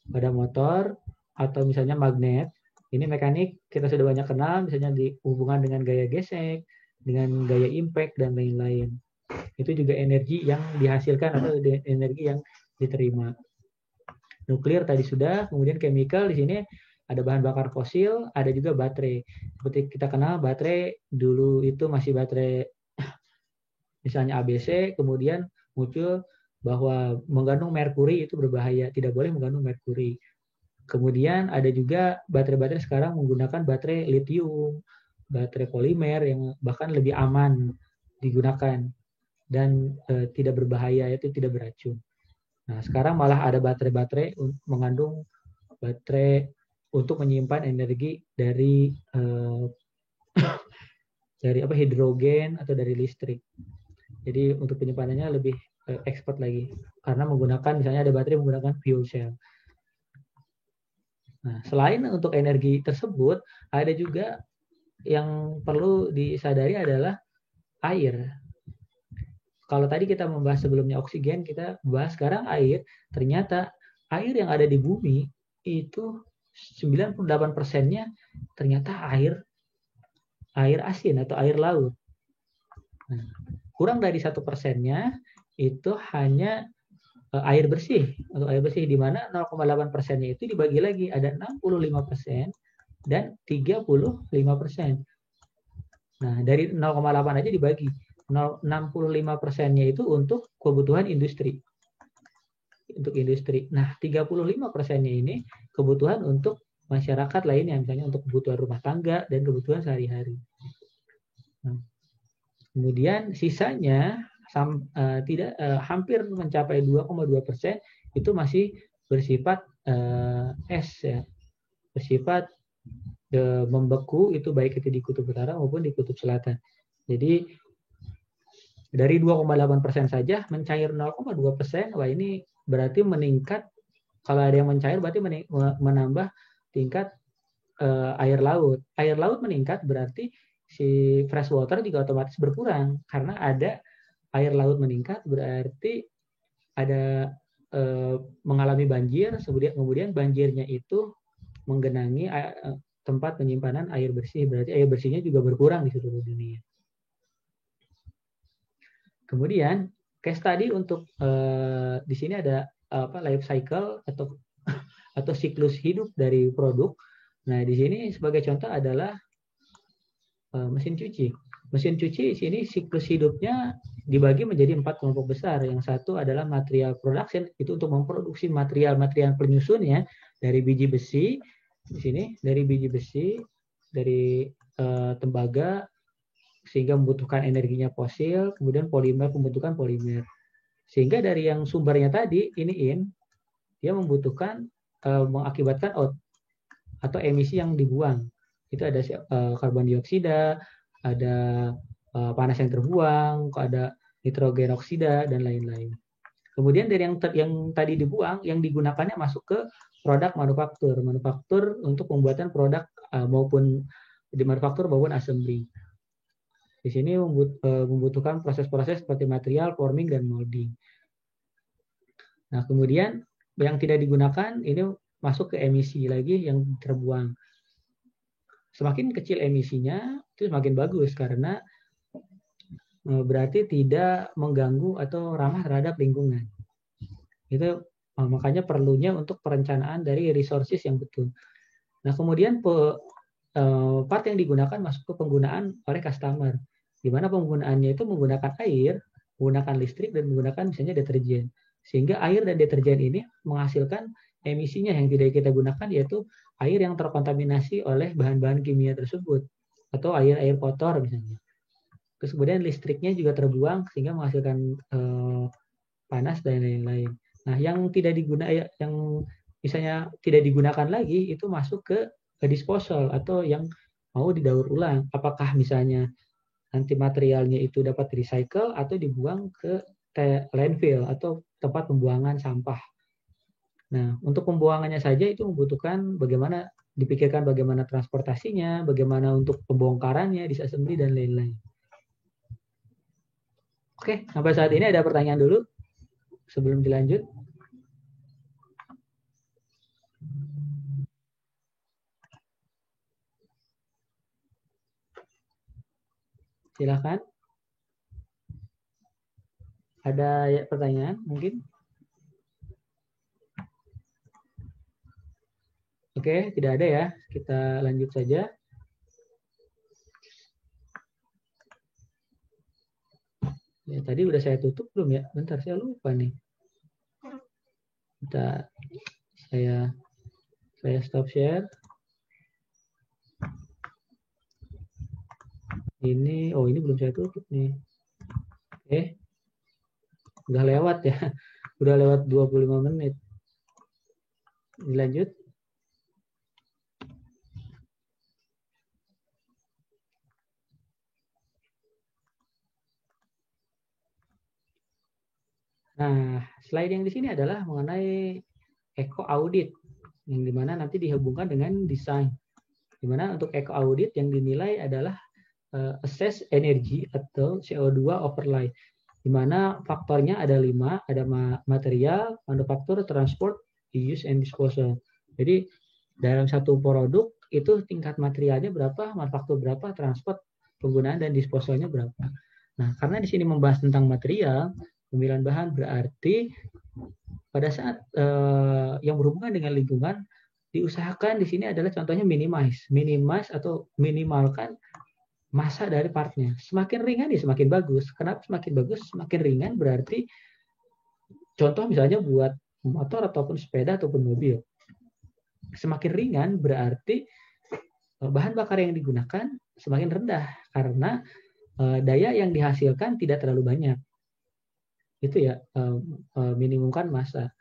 Pada motor, atau misalnya magnet, ini mekanik kita sudah banyak kenal, misalnya dihubungan dengan gaya gesek, dengan gaya impact, dan lain-lain. Itu juga energi yang dihasilkan atau energi yang diterima. Nuklir tadi sudah, kemudian chemical di sini ada bahan bakar fosil, ada juga baterai. Seperti kita kenal baterai dulu itu masih baterai misalnya ABC, kemudian muncul bahwa mengandung merkuri itu berbahaya, tidak boleh mengandung merkuri. Kemudian ada juga baterai-baterai sekarang menggunakan baterai lithium, baterai polimer yang bahkan lebih aman digunakan dan tidak berbahaya, itu tidak beracun. Nah, sekarang malah ada baterai-baterai mengandung baterai untuk menyimpan energi dari hidrogen atau dari listrik. Jadi untuk penyimpanannya lebih expert lagi, karena menggunakan misalnya ada baterai menggunakan fuel cell. Nah, selain untuk energi tersebut, ada juga yang perlu disadari adalah air. Kalau tadi kita membahas sebelumnya oksigen, kita bahas sekarang air. Ternyata air yang ada di bumi itu 98%-nya ternyata air asin atau air laut. Nah, kurang dari 1%-nya itu hanya air bersih, untuk air bersih, di mana 0,8%-nya itu dibagi lagi, ada 65% dan 35%. Nah, dari 0,8 aja dibagi, 65%-nya itu untuk kebutuhan industri. Untuk industri. Nah, 35%-nya ini kebutuhan untuk masyarakat lainnya, misalnya untuk kebutuhan rumah tangga dan kebutuhan sehari-hari. Nah, kemudian sisanya hampir mencapai 2,2% itu masih bersifat es ya, bersifat membeku, itu baik itu di kutub utara maupun di kutub selatan. Jadi dari 2,8% saja mencair 0,2%, wah ini berarti meningkat. Kalau ada yang mencair berarti menambah tingkat air laut. Air laut meningkat berarti si fresh water juga otomatis berkurang, karena ada air laut meningkat berarti ada mengalami banjir, kemudian banjirnya itu menggenangi tempat penyimpanan air bersih, berarti air bersihnya juga berkurang di seluruh dunia. Kemudian case tadi untuk di sini ada life cycle atau siklus hidup dari produk. Nah, di sini sebagai contoh adalah mesin cuci. Mesin cuci di sini siklus hidupnya dibagi menjadi 4 kelompok besar. Yang satu adalah material production, itu untuk memproduksi material-material penyusunnya dari biji besi. Di sini dari biji besi, dari tembaga, sehingga membutuhkan energinya fosil, kemudian polimer, pembentukan polimer. Sehingga dari yang sumbernya tadi, dia membutuhkan mengakibatkan out atau emisi yang dibuang. Itu ada karbon dioksida, ada panas yang terbuang, ada nitrogen oksida, dan lain-lain. Kemudian dari yang tadi dibuang, yang digunakannya masuk ke produk manufaktur untuk pembuatan produk maupun di manufaktur maupun assembly. Di sini membutuhkan proses-proses seperti material, forming, dan molding. Nah, kemudian yang tidak digunakan ini masuk ke emisi lagi yang terbuang. Semakin kecil emisinya, itu semakin bagus karena berarti tidak mengganggu atau ramah terhadap lingkungan. Itu makanya perlunya untuk perencanaan dari resources yang betul. Nah, kemudian part yang digunakan masuk ke penggunaan oleh customer, di mana penggunaannya itu menggunakan air, menggunakan listrik, dan menggunakan misalnya deterjen. Sehingga air dan deterjen ini menghasilkan emisinya yang tidak kita gunakan, yaitu air yang terkontaminasi oleh bahan-bahan kimia tersebut, atau air-air kotor misalnya. Terus kemudian listriknya juga terbuang sehingga menghasilkan panas dan lain-lain. Nah, yang tidak digunakan, yang misalnya tidak digunakan lagi, itu masuk ke disposal atau yang mau didaur ulang. Apakah misalnya nanti materialnya itu dapat recycle atau dibuang ke landfill atau tempat pembuangan sampah. Nah, untuk pembuangannya saja itu membutuhkan bagaimana dipikirkan bagaimana transportasinya, bagaimana untuk pembongkarannya, disassembly, dan lain-lain. Oke, sampai saat ini ada pertanyaan dulu sebelum dilanjut. Silakan. Ada pertanyaan mungkin? Oke, tidak ada ya. Kita lanjut saja. Ya, tadi udah saya tutup belum ya? Bentar, saya lupa nih. Bentar, saya stop share. Ini, oh ini belum saya tutup nih. Oke. Udah lewat ya. Udah lewat 25 menit. Dilanjut. Nah, slide yang di sini adalah mengenai eco audit, yang dimana nanti dihubungkan dengan desain. Dimana untuk eco audit yang dinilai adalah assess energy atau CO2 overlay. Dimana faktornya ada 5, ada material, manufaktur, transport, use, and disposal. Jadi dalam satu produk itu tingkat materialnya berapa, manufaktur berapa, transport, penggunaan, dan disposalnya berapa. Nah, karena di sini membahas tentang material, pemilihan bahan, berarti pada saat yang berhubungan dengan lingkungan, diusahakan di sini adalah contohnya minimize atau minimalkan massa dari partnya. Semakin ringan ya semakin bagus. Kenapa semakin bagus? Semakin ringan berarti contoh misalnya buat motor ataupun sepeda ataupun mobil. Semakin ringan berarti bahan bakar yang digunakan semakin rendah karena daya yang dihasilkan tidak terlalu banyak. Itu ya, minimumkan massa.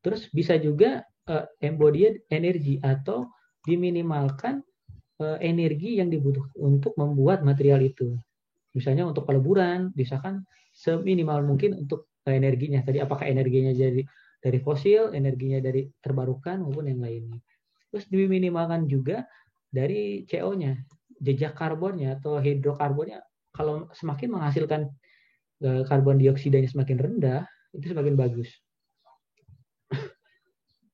Terus bisa juga embodied energy atau diminimalkan energi yang dibutuhkan untuk membuat material itu. Misalnya untuk peleburan, misalkan seminimal mungkin untuk energinya. Tadi apakah energinya dari fosil, energinya dari terbarukan maupun yang lainnya. Terus diminimalkan juga dari CO-nya, jejak karbonnya atau hidrokarbonnya. Kalau semakin menghasilkan karbon dioksidanya semakin rendah, itu semakin bagus.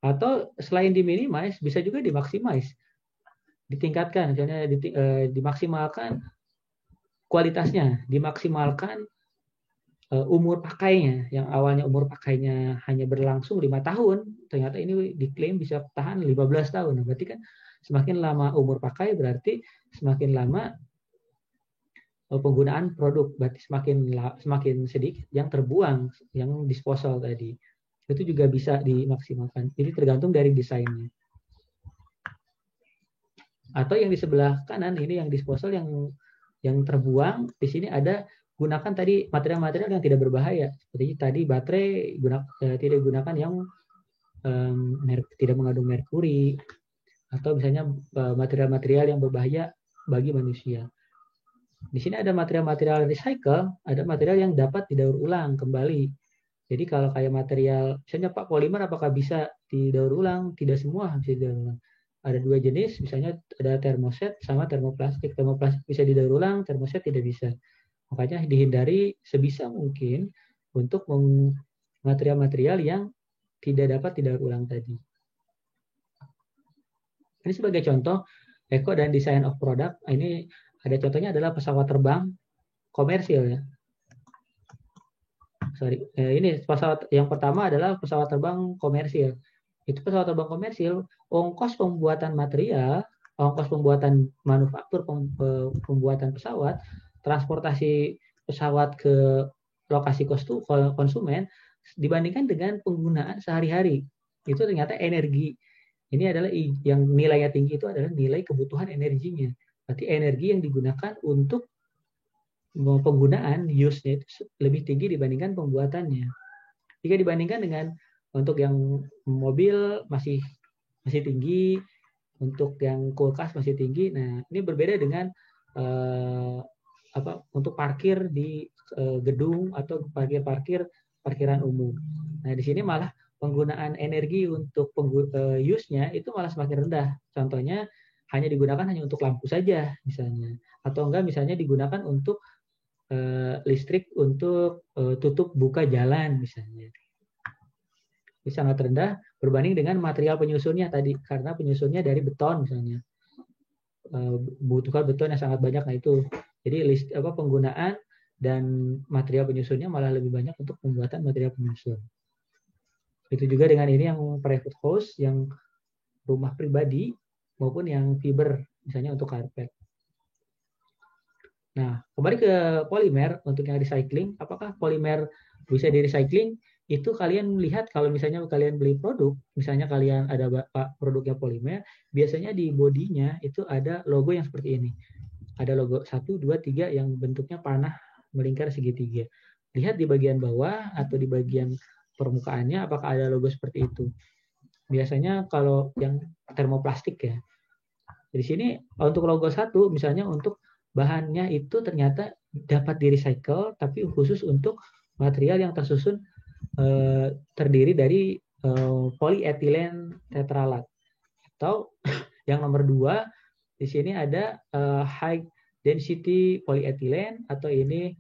Atau selain diminimize, bisa juga dimaximize, ditingkatkan, misalnya dimaksimalkan kualitasnya, dimaksimalkan umur pakainya. Yang awalnya umur pakainya hanya berlangsung 5 tahun, ternyata ini diklaim bisa tahan 15 tahun. Berarti kan semakin lama umur pakai, berarti semakin lama penggunaan produk, berarti semakin sedikit yang terbuang, yang disposal tadi. Itu juga bisa dimaksimalkan. Jadi tergantung dari desainnya. Atau yang di sebelah kanan ini yang disposal, yang terbuang, di sini ada gunakan tadi material-material yang tidak berbahaya. Seperti tadi baterai tidak gunakan yang tidak mengandung merkuri, atau misalnya material-material yang berbahaya bagi manusia. Di sini ada material-material recycle, ada material yang dapat didaur ulang kembali. Jadi kalau kayak material, misalnya Pak, polimer apakah bisa didaur ulang? Tidak semua bisa didaur ulang. ada dua jenis, misalnya ada termoset sama termoplastik. Termoplastik bisa didaur ulang, termoset tidak bisa. Makanya dihindari sebisa mungkin untuk material-material yang tidak dapat didaur ulang tadi. Ini sebagai contoh eco dan design of product. Ini ada contohnya adalah pesawat terbang komersil ya. Ini pesawat yang pertama adalah pesawat terbang komersil. Itu pesawat terbang komersil, ongkos pembuatan material, ongkos pembuatan manufaktur, pembuatan pesawat, transportasi pesawat ke lokasi konsumen dibandingkan dengan penggunaan sehari-hari. Itu ternyata energi. Ini adalah yang nilainya tinggi itu adalah nilai kebutuhan energinya. Berarti energi yang digunakan untuk penggunaan use-nya itu lebih tinggi dibandingkan pembuatannya. Jika dibandingkan dengan untuk yang mobil masih tinggi, untuk yang kulkas masih tinggi. Nah, ini berbeda dengan untuk parkir di gedung atau parkiran umum. Nah, di sini malah penggunaan energi untuk use-nya itu malah semakin rendah. Contohnya hanya digunakan untuk lampu saja misalnya, atau enggak misalnya digunakan untuk listrik untuk tutup buka jalan misalnya. Ini sangat rendah berbanding dengan material penyusunnya tadi, karena penyusunnya dari beton misalnya. Butuhkan beton yang sangat banyak. Nah itu, jadi penggunaan dan material penyusunnya malah lebih banyak untuk pembuatan material penyusun. Itu juga dengan ini yang private house, yang rumah pribadi maupun yang fiber misalnya untuk karpet. Nah, kembali ke polimer untuk yang recycling, apakah polimer bisa di recycling? Itu kalian lihat kalau misalnya kalian beli produk, misalnya kalian ada produknya polimer, biasanya di bodinya itu ada logo yang seperti ini. Ada logo 1, 2, 3 yang bentuknya panah melingkar segitiga. Lihat di bagian bawah atau di bagian permukaannya apakah ada logo seperti itu. Biasanya kalau yang termoplastik ya. Di sini untuk logo 1 misalnya untuk bahannya itu ternyata dapat di-recycle, tapi khusus untuk material yang tersusun terdiri dari polyethylene tetralat. Atau yang nomor 2, di sini ada high density polyethylene, atau ini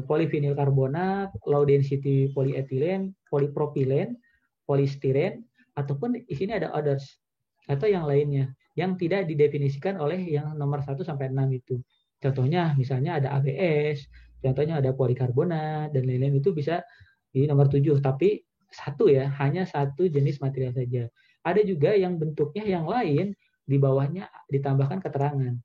polyvinyl karbonat, low density polyethylene, polypropylene, polystyrene, ataupun di sini ada others, atau yang lainnya yang tidak didefinisikan oleh yang nomor 1 sampai 6 itu. Contohnya misalnya ada ABS, contohnya ada polikarbonat, dan lain-lain itu bisa di nomor 7. Tapi hanya satu jenis material saja. Ada juga yang bentuknya yang lain, di bawahnya ditambahkan keterangan.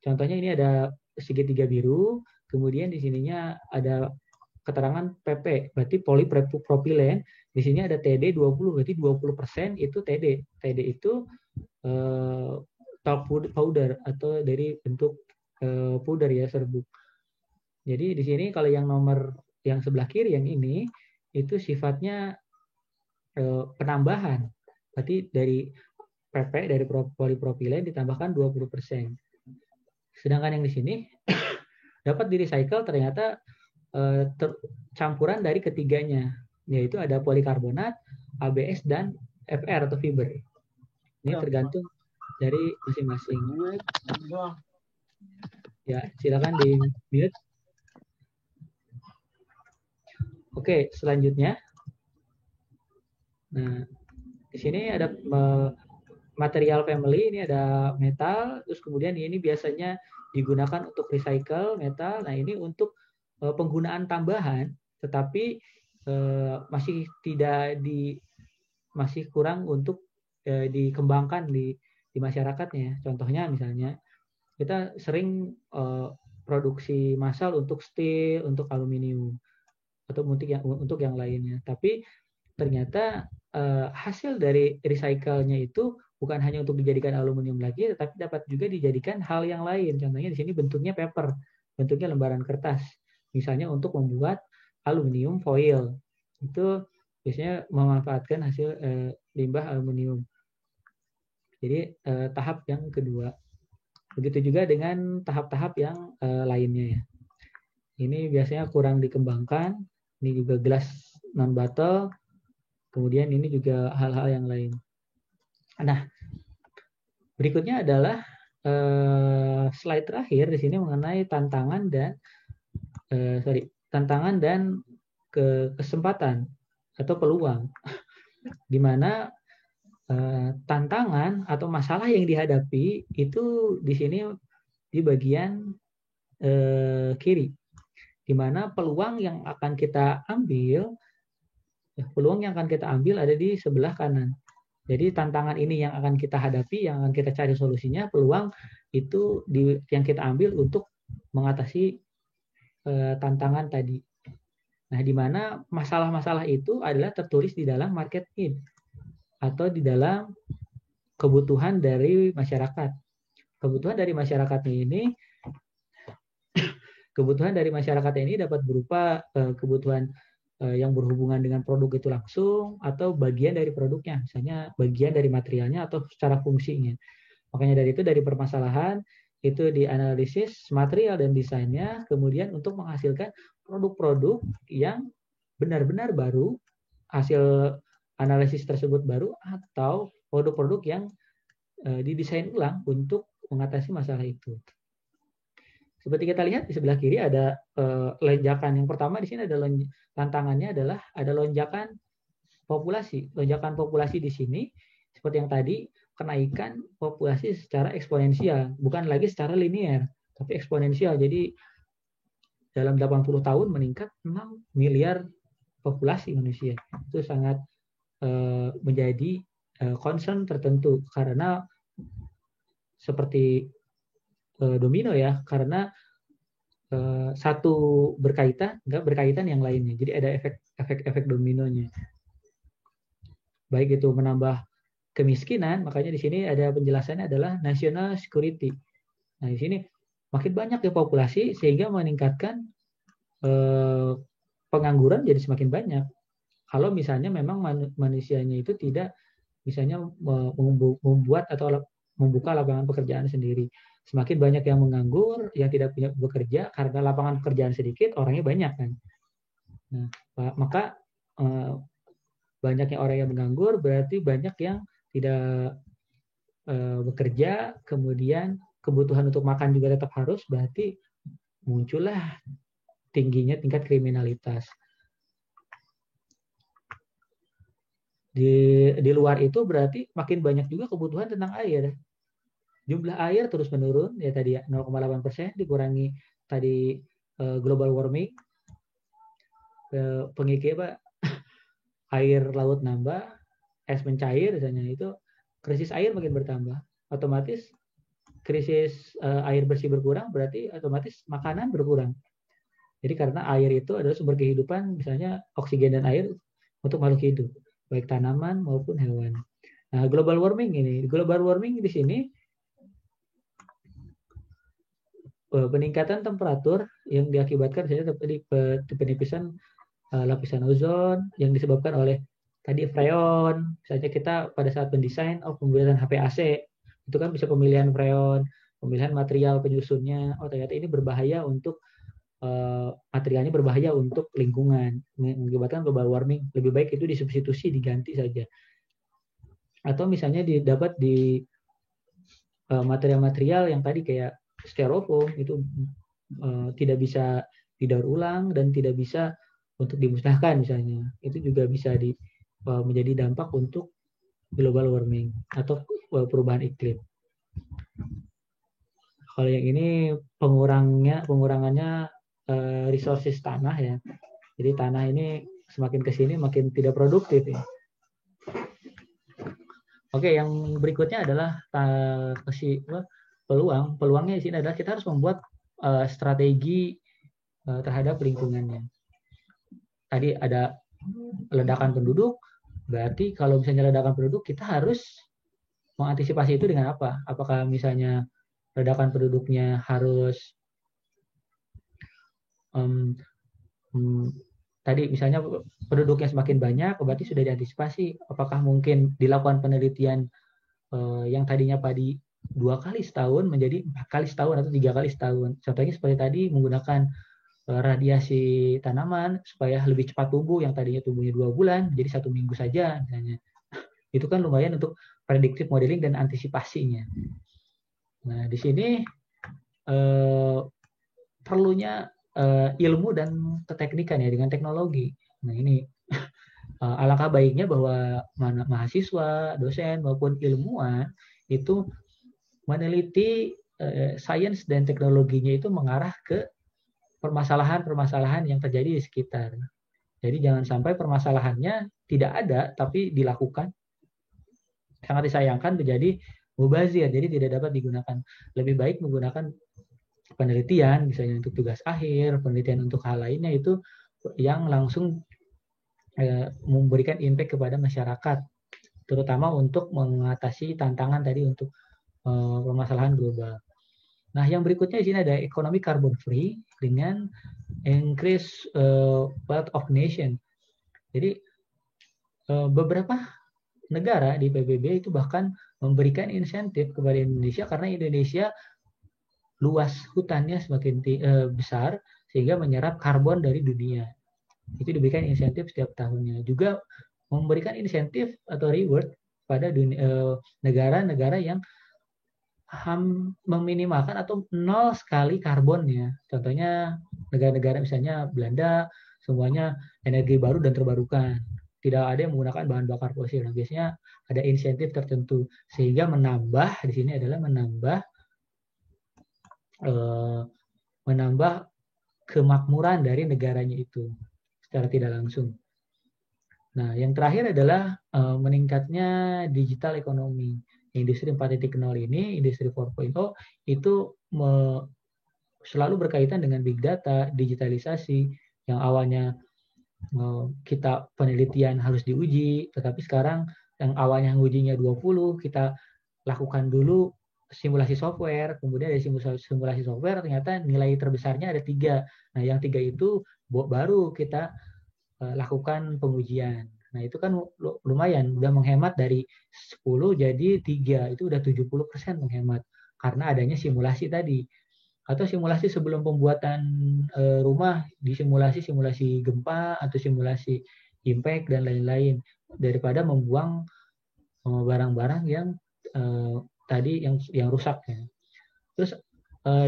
Contohnya ini ada segitiga biru, kemudian di sininya ada keterangan PP, berarti polypropylene. Di sini ada TD 20, berarti 20% itu TD. TD itu talc powder atau dari bentuk powder ya, serbuk. Jadi di sini kalau yang nomor yang sebelah kiri yang ini itu sifatnya penambahan. Berarti dari PP dari polypropylene ditambahkan 20%. Sedangkan yang di sini dapat di-recycle ternyata campuran dari ketiganya, yaitu ada polikarbonat, ABS, dan FR atau fiber. Ini tergantung dari masing-masing. Ya, silakan di-mute. Oke, selanjutnya. Nah, di sini ada material family, ini ada metal, terus kemudian ini biasanya digunakan untuk recycle metal. Nah, ini untuk penggunaan tambahan, tetapi masih kurang untuk dikembangkan di masyarakatnya. Contohnya misalnya kita sering produksi massal untuk steel, untuk aluminium, atau untuk yang lainnya. Tapi ternyata hasil dari recycle-nya itu bukan hanya untuk dijadikan aluminium lagi, tetapi dapat juga dijadikan hal yang lain. Contohnya di sini bentuknya paper, bentuknya lembaran kertas. Misalnya untuk membuat aluminium foil. Itu biasanya memanfaatkan hasil limbah aluminium. Jadi tahap yang kedua. Begitu juga dengan tahap-tahap yang lainnya ya. Ini biasanya kurang dikembangkan. Ini juga glass non-bottle. Kemudian ini juga hal-hal yang lain. Nah, Berikutnya adalah slide terakhir di sini mengenai tantangan dan kesempatan atau peluang, di mana tantangan atau masalah yang dihadapi itu di sini di bagian kiri, di mana peluang yang akan kita ambil ada di sebelah kanan. Jadi tantangan ini yang akan kita hadapi, yang akan kita cari solusinya, peluang itu yang kita ambil untuk mengatasi tantangan tadi. Nah, di mana masalah-masalah itu adalah tertulis di dalam market need atau di dalam kebutuhan dari masyarakat. Kebutuhan dari masyarakat ini dapat berupa kebutuhan yang berhubungan dengan produk itu langsung atau bagian dari produknya, misalnya bagian dari materialnya atau secara fungsinya. Makanya dari permasalahan itu dianalisis material dan desainnya, kemudian untuk menghasilkan produk-produk yang benar-benar baru, hasil analisis tersebut baru, atau produk-produk yang didesain ulang untuk mengatasi masalah itu. Seperti kita lihat di sebelah kiri ada lonjakan. Yang pertama di sini ada tantangannya adalah ada lonjakan populasi. Lonjakan populasi di sini seperti yang tadi, kenaikan populasi secara eksponensial, bukan lagi secara linear, tapi eksponensial. Jadi dalam 80 tahun meningkat 6 miliar populasi manusia. Itu sangat menjadi concern tertentu, karena seperti domino ya, karena satu nggak berkaitan yang lainnya. Jadi ada efek dominonya. Baik itu menambah kemiskinan, makanya di sini ada penjelasannya adalah national security. Nah, di sini makin banyak ya populasi sehingga meningkatkan pengangguran jadi semakin banyak. Kalau misalnya memang manusianya itu tidak misalnya membuat atau membuka lapangan pekerjaan sendiri. Semakin banyak yang menganggur, yang tidak punya bekerja, karena lapangan pekerjaan sedikit, orangnya banyak kan. Nah, maka banyaknya orang yang menganggur berarti banyak yang tidak bekerja, kemudian kebutuhan untuk makan juga tetap harus, berarti muncullah tingginya tingkat kriminalitas. Di luar itu berarti makin banyak juga kebutuhan tentang air. Jumlah air terus menurun, ya tadi ya 0,8%, dikurangi tadi global warming, pengikir Pak, air laut nambah, es mencair misalnya, itu krisis air makin bertambah. Otomatis krisis air bersih berkurang, berarti otomatis makanan berkurang. Jadi karena air itu adalah sumber kehidupan, misalnya oksigen dan air untuk makhluk hidup, baik tanaman maupun hewan. Nah, global warming di sini peningkatan temperatur yang diakibatkan misalnya penipisan lapisan ozon yang disebabkan oleh tadi freon. Misalnya kita pada saat mendesain pembuatan HP AC, itu kan bisa pemilihan freon, pemilihan material penyusunnya. Oh, ternyata ini berbahaya untuk materialnya, berbahaya untuk lingkungan, mengakibatkan global warming. Lebih baik itu disubstitusi, diganti saja. Atau misalnya didapat di material-material yang tadi kayak styrofoam, itu tidak bisa didaur ulang dan tidak bisa untuk dimusnahkan misalnya. Itu juga bisa menjadi dampak untuk global warming atau perubahan iklim. Kalau yang ini pengurangannya resources tanah ya. Jadi tanah ini semakin ke sini makin tidak produktif ya. Oke, yang berikutnya adalah peluang. Peluangnya di sini adalah kita harus membuat strategi terhadap lingkungannya. Tadi ada ledakan penduduk, berarti kalau misalnya ledakan penduduk, kita harus mengantisipasi itu dengan apa? Apakah misalnya ledakan penduduknya harus tadi misalnya penduduknya semakin banyak, berarti sudah diantisipasi. Apakah mungkin dilakukan penelitian yang tadinya padi 2 kali setahun menjadi 4 kali setahun atau 3 kali setahun. Contohnya seperti tadi menggunakan radiasi tanaman supaya lebih cepat tumbuh, yang tadinya tumbuhnya 2 bulan jadi 1 minggu saja misalnya. Itu kan lumayan untuk predictive modeling dan antisipasinya. Nah, di sini perlunya ilmu dan keteknikan ya dengan teknologi. Nah, ini alangkah baiknya bahwa mahasiswa, dosen maupun ilmuwan itu meneliti sains dan teknologinya itu mengarah ke permasalahan-permasalahan yang terjadi di sekitar. Jadi jangan sampai permasalahannya tidak ada tapi dilakukan. Sangat disayangkan menjadi mubazir, jadi tidak dapat digunakan. Lebih baik menggunakan penelitian, misalnya untuk tugas akhir, penelitian untuk hal lainnya itu yang langsung memberikan impact kepada masyarakat, terutama untuk mengatasi tantangan tadi untuk permasalahan global. Nah, yang berikutnya di sini ada ekonomi carbon free dengan increase wealth of nation. Jadi beberapa negara di PBB itu bahkan memberikan insentif kepada Indonesia karena Indonesia luas hutannya semakin besar sehingga menyerap karbon dari dunia. Itu diberikan insentif setiap tahunnya. Juga memberikan insentif atau reward pada negara-negara yang meminimalkan atau nol sekali karbonnya. Contohnya negara-negara misalnya Belanda, semuanya energi baru dan terbarukan. Tidak ada yang menggunakan bahan bakar fosil. Nah, biasanya ada insentif tertentu sehingga menambah di sini adalah menambah kemakmuran dari negaranya itu secara tidak langsung. Nah, yang terakhir adalah meningkatnya digital ekonomi. Industri 4.0 ini, industri 4.0 itu selalu berkaitan dengan big data, digitalisasi yang awalnya kita penelitian harus diuji, tetapi sekarang yang awalnya ujinya 20, kita lakukan dulu simulasi software, kemudian dari simulasi software ternyata nilai terbesarnya ada 3. Nah, yang 3 itu baru kita lakukan pengujian. Nah, itu kan lumayan, udah menghemat dari 10 jadi 3, itu udah 70% menghemat karena adanya simulasi tadi. Atau simulasi sebelum pembuatan rumah, simulasi gempa atau simulasi impact dan lain-lain, daripada membuang barang-barang yang tadi yang rusak ya. Terus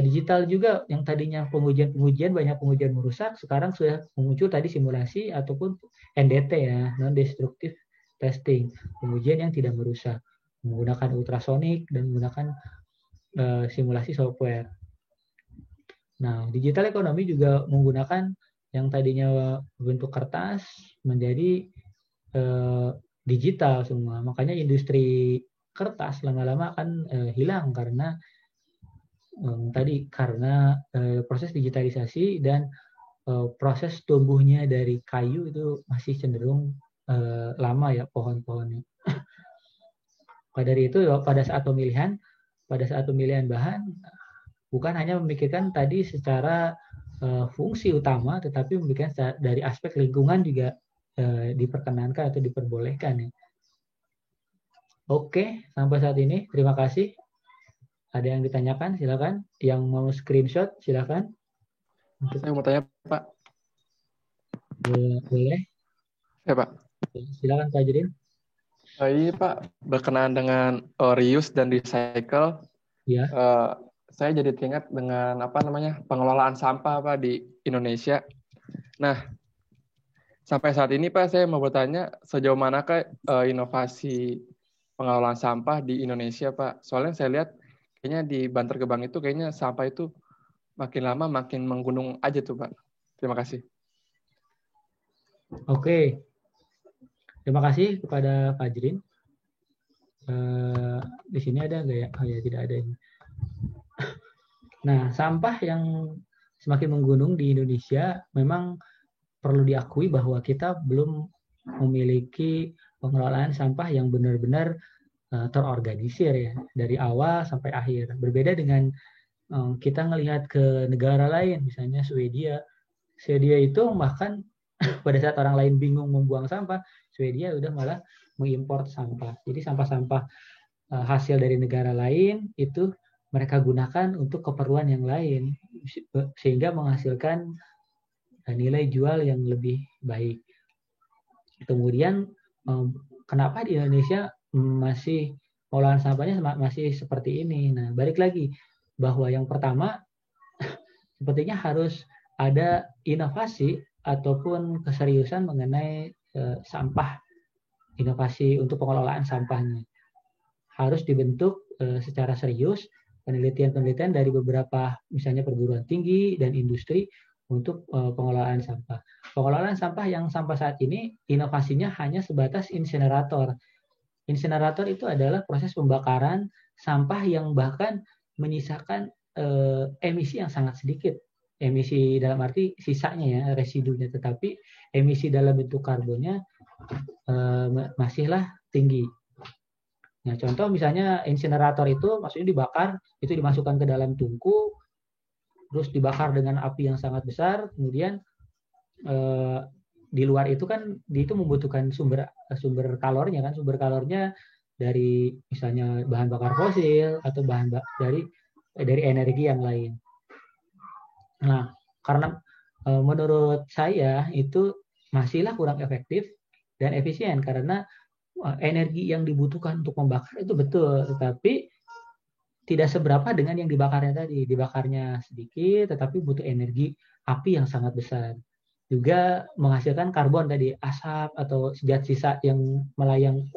digital juga yang tadinya pengujian banyak pengujian merusak, sekarang sudah muncul tadi simulasi ataupun NDT ya, non destructive testing, pengujian yang tidak merusak menggunakan ultrasonik dan menggunakan simulasi software. Nah, digital ekonomi juga menggunakan yang tadinya bentuk kertas menjadi digital semua. Makanya industri kertas lama-lama akan hilang karena proses digitalisasi dan proses tumbuhnya dari kayu itu masih cenderung lama ya pohon-pohonnya. Dari itu pada saat pemilihan bahan bukan hanya memikirkan tadi secara fungsi utama, tetapi memikirkan dari aspek lingkungan juga diperkenankan atau diperbolehkan ya. Oke, sampai saat ini terima kasih. Ada yang ditanyakan, silakan. Yang mau screenshot, silakan. Saya mau tanya, Pak. Boleh. Ya, Pak. Silakan, Pak Judin. Iya, Pak. Berkenaan dengan reuse dan recycle. Ya. Saya jadi teringat dengan pengelolaan sampah, Pak, di Indonesia. Nah, sampai saat ini, Pak, saya mau bertanya sejauh manakah inovasi pengelolaan sampah di Indonesia, Pak? Soalnya saya lihat kayaknya di Bantar Gebang itu kayaknya sampah itu makin lama makin menggunung aja tuh, Pak. Terima kasih. Oke. Terima kasih kepada Pak Jrin. Di sini ada nggak ya? Oh ya, tidak ada ini. Nah, sampah yang semakin menggunung di Indonesia memang perlu diakui bahwa kita belum memiliki pengelolaan sampah yang benar-benar terorganisir ya, dari awal sampai akhir. Berbeda dengan kita ngelihat ke negara lain, misalnya Swedia. Swedia itu bahkan pada saat orang lain bingung membuang sampah, Swedia udah malah mengimpor sampah. Jadi sampah-sampah hasil dari negara lain itu mereka gunakan untuk keperluan yang lain, sehingga menghasilkan nilai jual yang lebih baik. Kemudian kenapa di Indonesia masih pengolahan sampahnya masih seperti ini. Nah, balik lagi bahwa yang pertama sepertinya harus ada inovasi ataupun keseriusan mengenai sampah, inovasi untuk pengelolaan sampahnya. Harus dibentuk secara serius penelitian-penelitian dari beberapa misalnya perguruan tinggi dan industri untuk pengelolaan sampah. Pengelolaan sampah yang sampai saat ini inovasinya hanya sebatas insinerator. Insinerator itu adalah proses pembakaran sampah yang bahkan menyisakan emisi yang sangat sedikit. Emisi dalam arti sisanya ya, residunya, tetapi emisi dalam bentuk karbonnya masihlah tinggi. Nah, contoh misalnya insinerator itu maksudnya dibakar, itu dimasukkan ke dalam tungku, terus dibakar dengan api yang sangat besar, kemudian di luar itu kan itu membutuhkan sumber kalornya kan, sumber kalornya dari misalnya bahan bakar fosil atau dari energi yang lain. Nah, karena menurut saya itu masihlah kurang efektif dan efisien karena energi yang dibutuhkan untuk membakar itu betul, tetapi tidak seberapa dengan yang dibakarnya tadi. Dibakarnya sedikit, tetapi butuh energi api yang sangat besar. Juga menghasilkan karbon tadi, asap atau zat sisa yang melayang,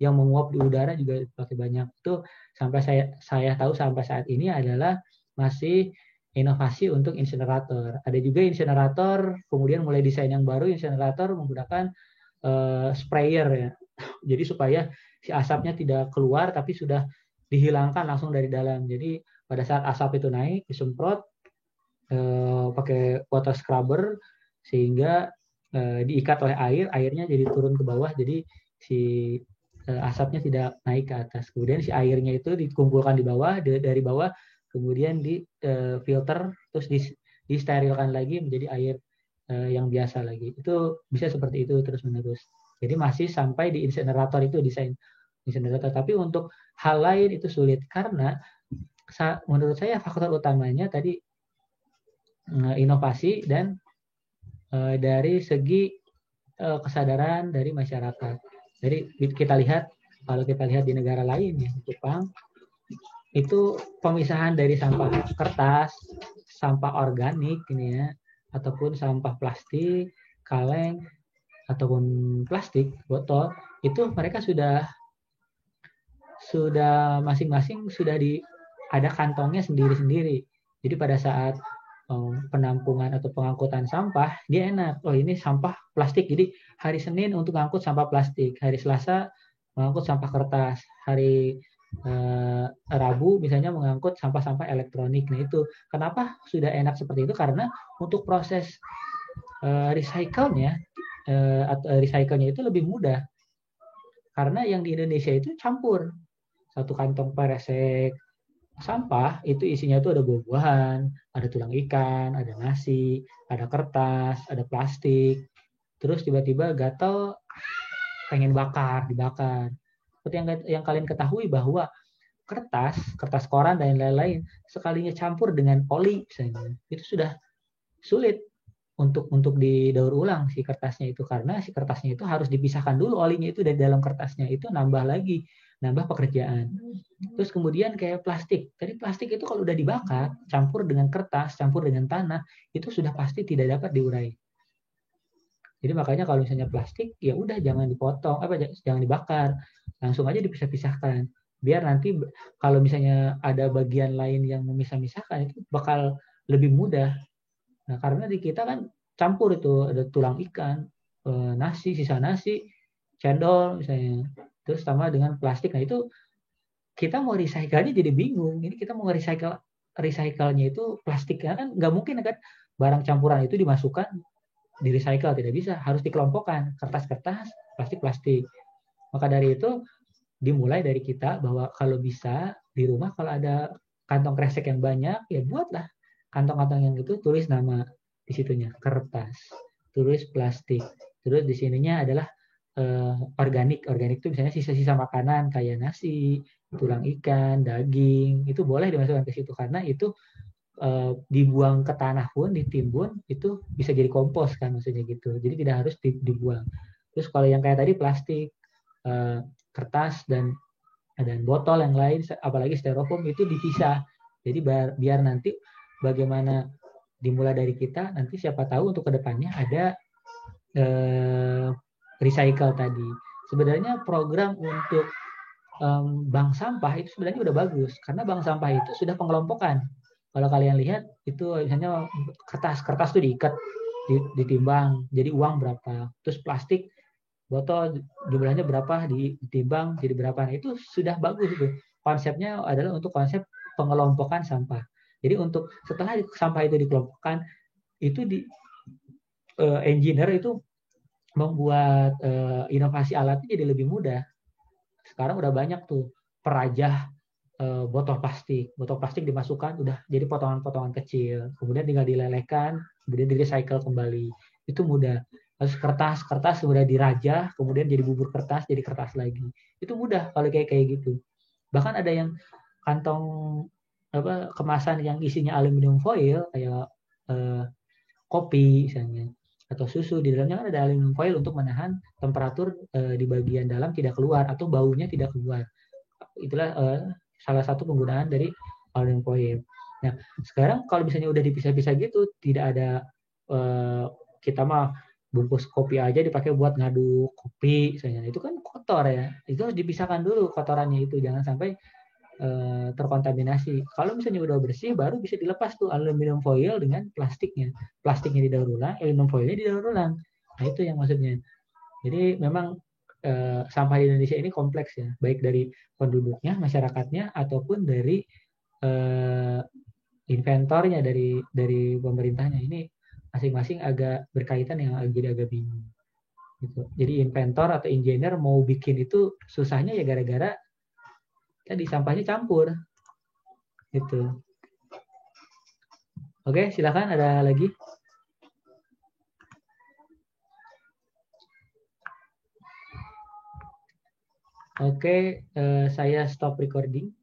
yang menguap di udara juga pakai banyak. Itu sampai saya tahu sampai saat ini adalah masih inovasi untuk insinerator. Ada juga insinerator, kemudian mulai desain yang baru, insinerator menggunakan sprayer ya. Jadi supaya si asapnya tidak keluar tapi sudah dihilangkan langsung dari dalam. Jadi pada saat asap itu naik disemprot pakai water scrubber sehingga diikat oleh air, airnya jadi turun ke bawah, jadi si asapnya tidak naik ke atas. Kemudian si airnya itu dikumpulkan di bawah, dari bawah kemudian di filter terus disterilkan lagi menjadi air yang biasa lagi. Itu bisa seperti itu terus menerus. Jadi masih sampai di insinerator itu desain insinerator. Tapi untuk hal lain itu sulit karena menurut saya faktor utamanya tadi inovasi dan dari segi kesadaran dari masyarakat. Jadi kalau kita lihat di negara lain ya, Jepang itu pemisahan dari sampah kertas, sampah organik ini ya, ataupun sampah plastik, kaleng ataupun plastik, botol, itu mereka sudah masing-masing sudah ada kantongnya sendiri-sendiri. Jadi pada saat penampungan atau pengangkutan sampah, dia enak. Oh ini sampah plastik, jadi hari Senin untuk ngangkut sampah plastik, hari Selasa mengangkut sampah kertas, hari Rabu misalnya mengangkut sampah-sampah elektronik. Nah itu kenapa sudah enak seperti itu? Karena untuk proses recycle-nya itu lebih mudah. Karena yang di Indonesia itu campur. Satu kantong peresek sampah itu isinya itu ada buah-buahan, ada tulang ikan, ada nasi, ada kertas, ada plastik. Terus tiba-tiba gatel pengen dibakar. Seperti yang kalian ketahui bahwa kertas koran dan lain-lain sekalinya campur dengan oli misalnya, itu sudah sulit untuk didaur ulang si kertasnya itu, karena si kertasnya itu harus dipisahkan dulu olinya itu dari dalam kertasnya, itu nambah pekerjaan. Terus kemudian kayak plastik. Tadi plastik itu kalau udah dibakar, campur dengan kertas, campur dengan tanah, itu sudah pasti tidak dapat diurai. Jadi makanya kalau misalnya plastik, ya udah jangan dipotong, jangan dibakar, langsung aja dipisah-pisahkan. Biar nanti kalau misalnya ada bagian lain yang memisah-misahkan, itu bakal lebih mudah. Nah, karena di kita kan campur itu, ada tulang ikan, nasi, sisa nasi, cendol misalnya, terus sama dengan plastik. Nah itu kita mau recycle-nya jadi bingung. Ini kita mau recycle-nya itu plastiknya kan nggak mungkin kan, barang campuran itu dimasukkan di recycle, tidak bisa, harus dikelompokkan, kertas-kertas, plastik-plastik. Maka dari itu dimulai dari kita bahwa kalau bisa di rumah kalau ada kantong kresek yang banyak, ya buatlah kantong-kantong yang itu, tulis nama di situnya kertas, tulis plastik, terus di sininya adalah organik itu misalnya sisa-sisa makanan kayak nasi, tulang ikan, daging, itu boleh dimasukkan ke situ karena itu dibuang ke tanah pun, ditimbun, itu bisa jadi kompos kan maksudnya gitu. Jadi tidak harus dibuang. Terus kalau yang kayak tadi plastik, kertas dan botol yang lain, apalagi styrofoam itu dipisah. Jadi biar nanti bagaimana dimulai dari kita, nanti siapa tahu untuk kedepannya ada recycle tadi. Sebenarnya program untuk bank sampah itu sebenarnya udah bagus, karena bank sampah itu sudah pengelompokan. Kalau kalian lihat itu misalnya kertas tuh diikat, ditimbang, jadi uang berapa, terus plastik botol jumlahnya berapa, ditimbang jadi berapa. Nah, itu sudah bagus itu. Konsepnya adalah untuk konsep pengelompokan sampah. Jadi untuk setelah sampah itu dikelompokkan, itu engineer itu membuat inovasi alatnya jadi lebih mudah. Sekarang udah banyak tuh perajah botol plastik. Botol plastik dimasukkan udah jadi potongan-potongan kecil, kemudian tinggal dilelehkan, kemudian di-recycle kembali. Itu mudah. Terus kertas sudah dirajah, kemudian jadi bubur kertas, jadi kertas lagi. Itu mudah kalau kayak gitu. Bahkan ada yang kantong kemasan yang isinya aluminium foil kayak kopi misalnya atau susu, di dalamnya kan ada aluminium foil untuk menahan temperatur di bagian dalam tidak keluar atau baunya tidak keluar. Itulah salah satu penggunaan dari aluminium foil. Nah, sekarang kalau misalnya udah dipisah-pisah gitu, tidak ada kita mah bungkus kopi aja dipakai buat ngaduk kopi misalnya. Itu kan kotor ya. Itu harus dipisahkan dulu kotorannya itu, jangan sampai terkontaminasi. Kalau misalnya udah bersih, baru bisa dilepas tuh aluminium foil dengan plastiknya. Plastiknya didaur ulang, aluminium foilnya didaur ulang. Nah, itu yang maksudnya. Jadi memang sampah di Indonesia ini kompleks ya, baik dari penduduknya, masyarakatnya, ataupun dari inventornya, dari pemerintahnya. Ini masing-masing agak berkaitan, yang jadi agak bingung. Gitu. Jadi inventor atau engineer mau bikin itu susahnya ya gara-gara tadi sampahnya campur. Gitu. Oke, silakan ada lagi. Oke, saya stop recording.